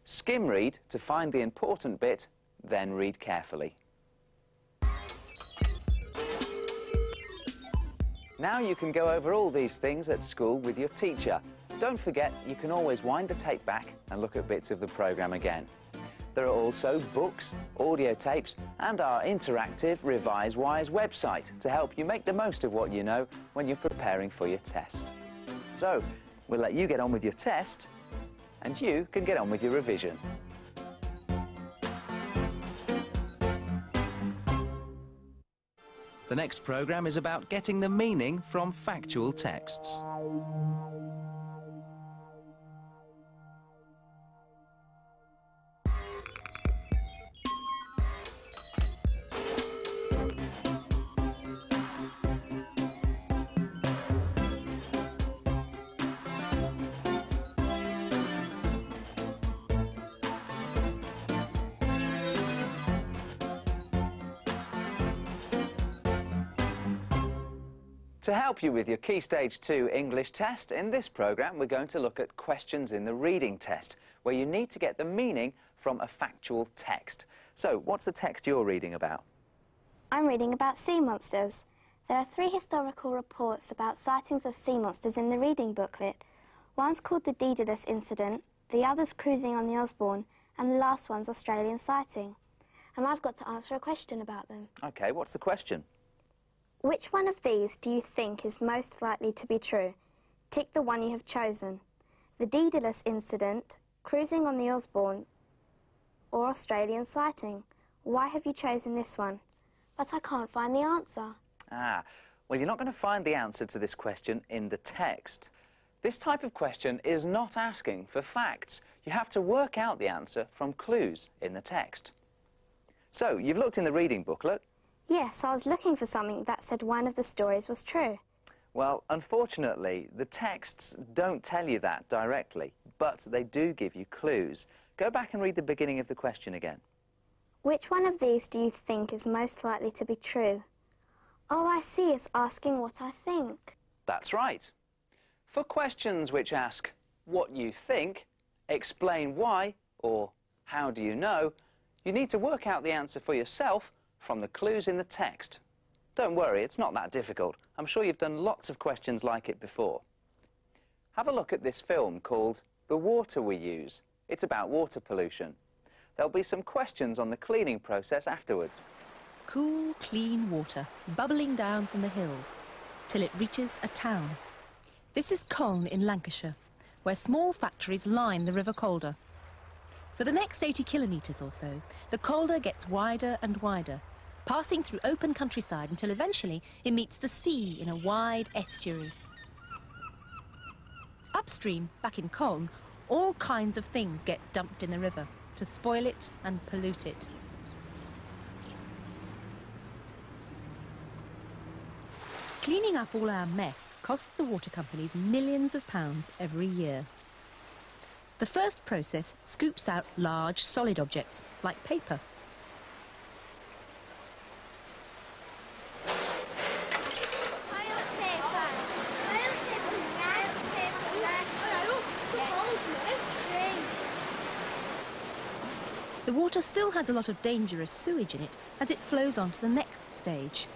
Skim read to find the important bit, then read carefully. Now you can go over all these things at school with your teacher. Don't forget, you can always wind the tape back and look at bits of the programme again. There are also books, audio tapes and our interactive Revisewise website to help you make the most of what you know when you're preparing for your test. So, we'll let you get on with your test and you can get on with your revision. The next programme is about getting the meaning from factual texts. To help you with your Key Stage 2 English test, in this programme we're going to look at questions in the reading test, where you need to get the meaning from a factual text. So, what's the text you're reading about? I'm reading about sea monsters. There are 3 historical reports about sightings of sea monsters in the reading booklet. One's called the Daedalus incident, the other's cruising on the Osborne, and the last one's Australian sighting. and I've got to answer a question about them. OK, what's the question? Which one of these do you think is most likely to be true? Tick the one you have chosen. The Daedalus incident, cruising on the Osborne, or Australian sighting. Why have you chosen this one? But I can't find the answer. Ah, well, you're not going to find the answer to this question in the text. This type of question is not asking for facts. You have to work out the answer from clues in the text. So, you've looked in the reading booklet. Yes, I was looking for something that said one of the stories was true. Well, unfortunately, the texts don't tell you that directly, but they do give you clues. Go back and read the beginning of the question again. Which one of these do you think is most likely to be true? Oh, I see, it's asking what I think. That's right. For questions which ask what you think, explain why, or how do you know, you need to work out the answer for yourself from the clues in the text. Don't worry, it's not that difficult. I'm sure you've done lots of questions like it before. Have a look at this film called The Water We Use. It's about water pollution. There'll be some questions on the cleaning process afterwards. Cool, clean water bubbling down from the hills till it reaches a town. This is Colne in Lancashire, where small factories line the River Calder. For the next 80 kilometres or so, the Calder gets wider and wider, passing through open countryside until eventually it meets the sea in a wide estuary. Upstream, back in Colne, all kinds of things get dumped in the river to spoil it and pollute it. Cleaning up all our mess costs the water companies millions of pounds every year. The first process scoops out large solid objects, like paper. The water still has a lot of dangerous sewage in it as it flows on to the next stage.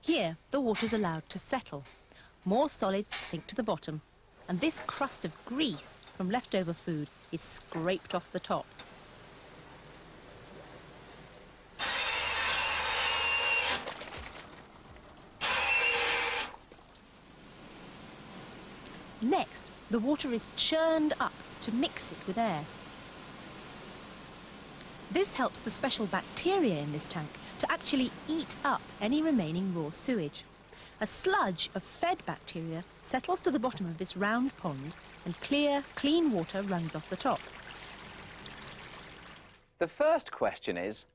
Here, the water's allowed to settle. More solids sink to the bottom, and this crust of grease from leftover food is scraped off the top. Next, the water is churned up to mix it with air. This helps the special bacteria in this tank to actually eat up any remaining raw sewage. A sludge of fed bacteria settles to the bottom of this round pond and clear, clean water runs off the top. The first question is,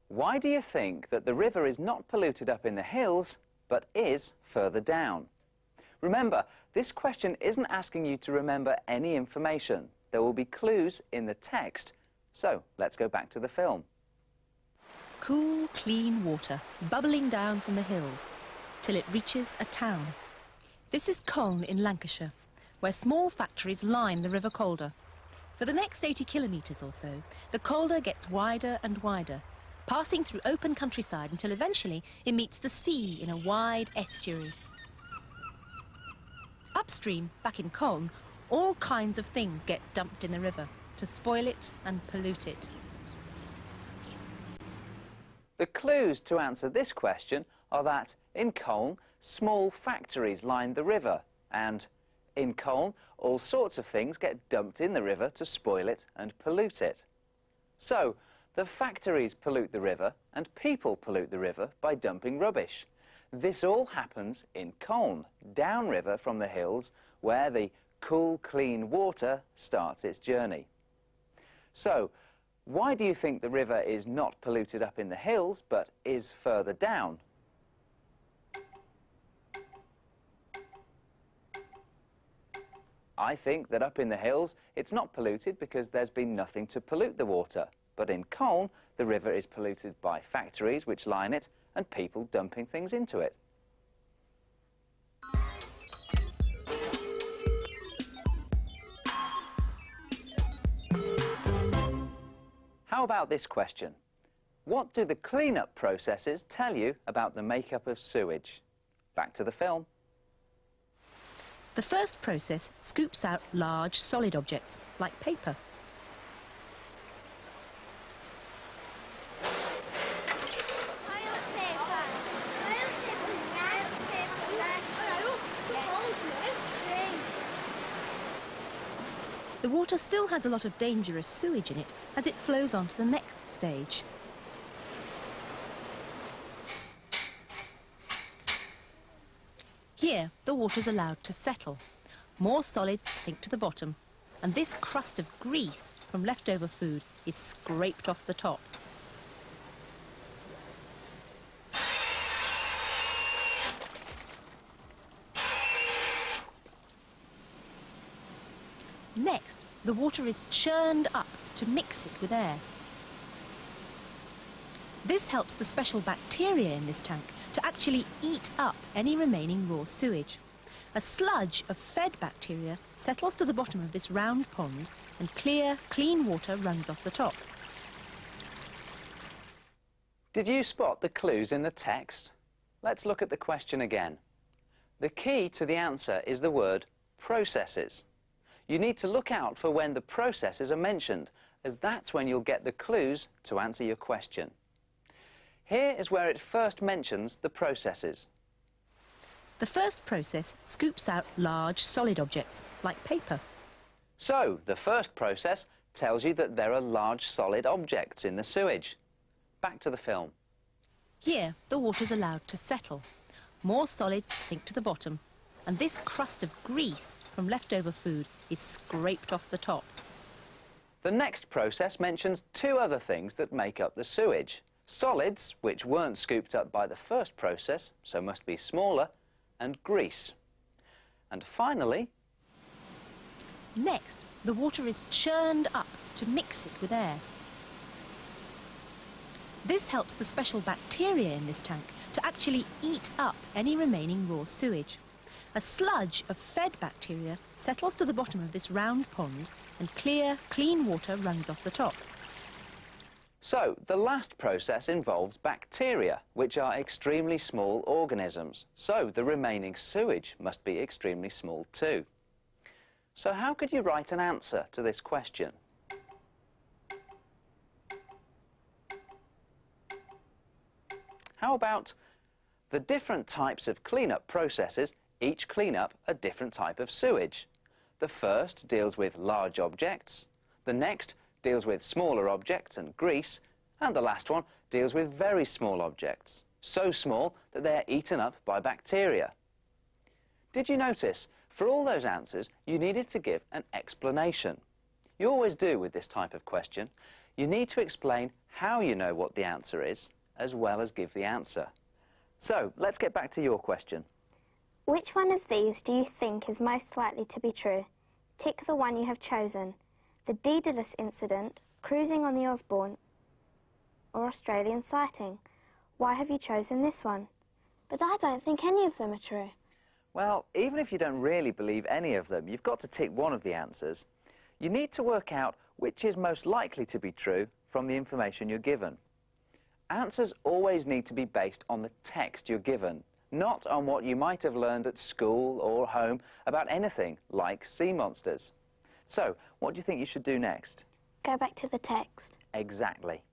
why do you think that the river is not polluted up in the hills, but is further down? Remember, this question isn't asking you to remember any information. There will be clues in the text. So, let's go back to the film. Cool, clean water bubbling down from the hills till it reaches a town. This is Colne in Lancashire, where small factories line the River Calder. For the next 80 kilometres or so, the Calder gets wider and wider, passing through open countryside until eventually it meets the sea in a wide estuary. Upstream, back in Colne, all kinds of things get dumped in the river to spoil it and pollute it. The clues to answer this question are that in Colne, small factories line the river, and in Colne, all sorts of things get dumped in the river to spoil it and pollute it. So, the factories pollute the river and people pollute the river by dumping rubbish. This all happens in Colne, downriver from the hills, where the cool, clean water starts its journey. So, why do you think the river is not polluted up in the hills, but is further down? I think that up in the hills, it's not polluted because there's been nothing to pollute the water. But in Colne, the river is polluted by factories which line it and people dumping things into it. How about this question? What do the clean-up processes tell you about the makeup of sewage? Back to the film. The first process scoops out large solid objects, like paper. The water still has a lot of dangerous sewage in it as it flows on to the next stage. Here, the water's allowed to settle. More solids sink to the bottom, and this crust of grease from leftover food is scraped off the top. Next, the water is churned up to mix it with air. This helps the special bacteria in this tank to actually eat up any remaining raw sewage. A sludge of fed bacteria settles to the bottom of this round pond and clear, clean water runs off the top. Did you spot the clues in the text? Let's look at the question again. The key to the answer is the word processes. You need to look out for when the processes are mentioned, as that's when you'll get the clues to answer your question. Here is where it first mentions the processes. The first process scoops out large solid objects, like paper. So, the first process tells you that there are large solid objects in the sewage. Back to the film. Here, the water's allowed to settle. More solids sink to the bottom, and this crust of grease from leftover food is scraped off the top. The next process mentions two other things that make up the sewage. Solids, which weren't scooped up by the first process, so must be smaller, and grease. And finally... Next, the water is churned up to mix it with air. This helps the special bacteria in this tank to actually eat up any remaining raw sewage. A sludge of fed bacteria settles to the bottom of this round pond and clear, clean water runs off the top. So, the last process involves bacteria, which are extremely small organisms. So, the remaining sewage must be extremely small too. So, how could you write an answer to this question? How about the different types of clean-up processes each clean up a different type of sewage? The first deals with large objects, the next deals with smaller objects and grease, and the last one deals with very small objects, so small that they are eaten up by bacteria. Did you notice, for all those answers, you needed to give an explanation? You always do with this type of question. You need to explain how you know what the answer is, as well as give the answer. So, let's get back to your question. Which one of these do you think is most likely to be true? Tick the one you have chosen. The Daedalus incident, cruising on the Osborne, or Australian sighting. Why have you chosen this one? But I don't think any of them are true. Well, even if you don't really believe any of them, you've got to tick one of the answers. You need to work out which is most likely to be true from the information you're given. Answers always need to be based on the text you're given, not on what you might have learned at school or home about anything like sea monsters. So, what do you think you should do next? Go back to the text. Exactly.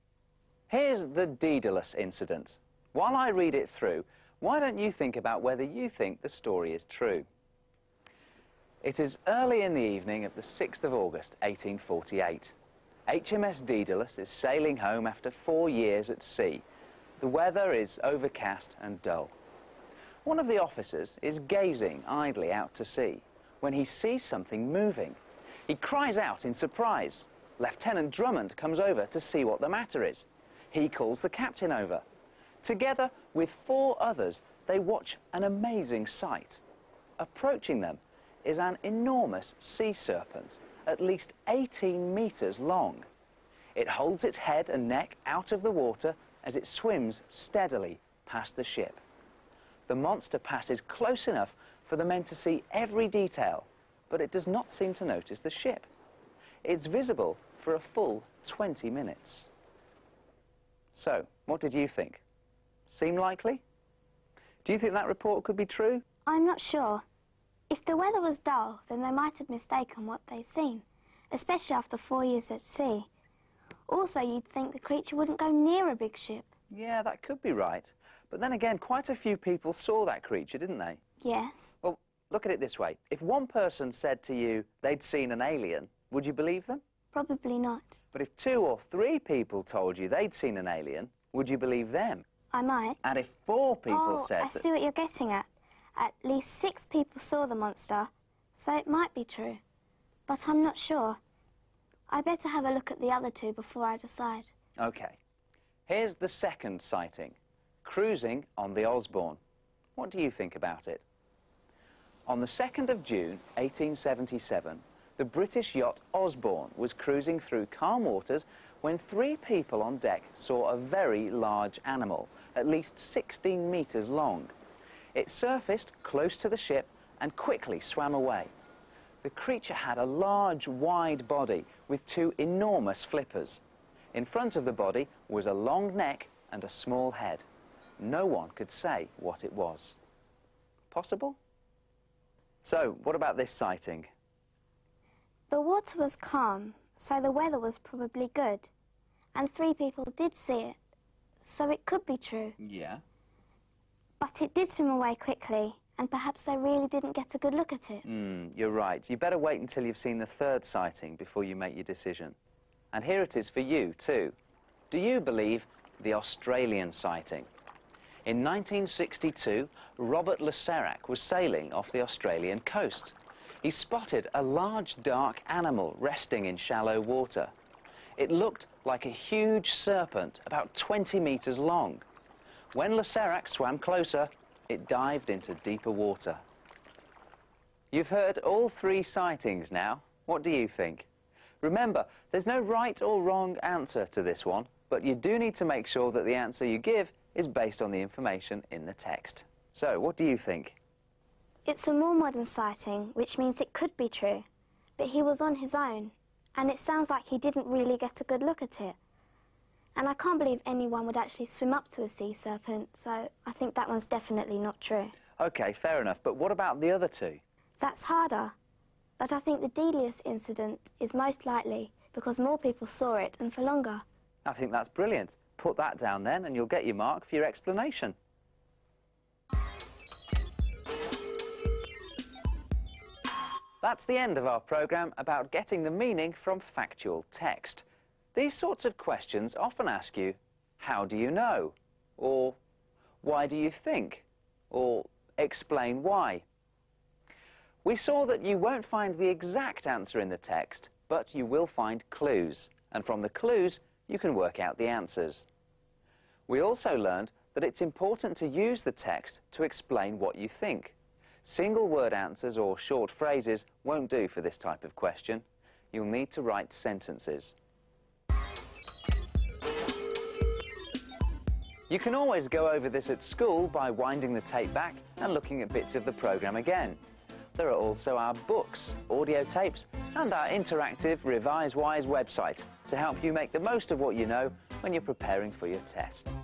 Here's the Daedalus incident. While I read it through, why don't you think about whether you think the story is true? It is early in the evening of the 6th of August, 1848. HMS Daedalus is sailing home after 4 years at sea. The weather is overcast and dull. One of the officers is gazing idly out to sea when he sees something moving. He cries out in surprise. Lieutenant Drummond comes over to see what the matter is. He calls the captain over. Together with 4 others, they watch an amazing sight. Approaching them is an enormous sea serpent, at least 18 meters long. It holds its head and neck out of the water as it swims steadily past the ship. The monster passes close enough for the men to see every detail, but it does not seem to notice the ship. It's visible for a full 20 minutes. So, what did you think? Seem likely? Do you think that report could be true? I'm not sure. If the weather was dull, then they might have mistaken what they'd seen, especially after 4 years at sea. Also, you'd think the creature wouldn't go near a big ship. Yeah, that could be right. But then again, quite a few people saw that creature, didn't they? Yes. Well, look at it this way. If one person said to you they'd seen an alien, would you believe them? Probably not. But if 2 or 3 people told you they'd seen an alien, would you believe them? I might. And if 4 people said I see what you're getting at. At least 6 people saw the monster, so it might be true. But I'm not sure. I better have a look at the other 2 before I decide. OK. Here's the second sighting, cruising on the Osborne. What do you think about it? On the 2nd of June, 1877, the British yacht Osborne was cruising through calm waters when 3 people on deck saw a very large animal, at least 16 metres long. It surfaced close to the ship and quickly swam away. The creature had a large, wide body with 2 enormous flippers. In front of the body was a long neck and a small head. No one could say what it was. Possible? So, what about this sighting? The water was calm, so the weather was probably good. And 3 people did see it, so it could be true. Yeah. But it did swim away quickly, and perhaps they really didn't get a good look at it. You're right. You better wait until you've seen the 3rd sighting before you make your decision. And here it is for you, too. Do you believe the Australian sighting? In 1962, Robert Le Serac was sailing off the Australian coast. He spotted a large, dark animal resting in shallow water. It looked like a huge serpent, about 20 metres long. When Le Serac swam closer, it dived into deeper water. You've heard all 3 sightings now. What do you think? Remember, there's no right or wrong answer to this one, but you do need to make sure that the answer you give is based on the information in the text. So, what do you think? It's a more modern sighting, which means it could be true. But he was on his own, and it sounds like he didn't really get a good look at it. And I can't believe anyone would actually swim up to a sea serpent, so I think that one's definitely not true. OK, fair enough, but what about the other 2? That's harder. But I think the Daedalus incident is most likely because more people saw it and for longer. I think that's brilliant. Put that down then and you'll get your mark for your explanation. That's the end of our programme about getting the meaning from factual text. These sorts of questions often ask you, how do you know? Or, why do you think? Or, explain why. We saw that you won't find the exact answer in the text, but you will find clues, and from the clues you can work out the answers. We also learned that it's important to use the text to explain what you think. Single word answers or short phrases won't do for this type of question. You'll need to write sentences. You can always go over this at school by winding the tape back and looking at bits of the programme again. There are also our books, audio tapes and our interactive Revisewise website to help you make the most of what you know when you're preparing for your test.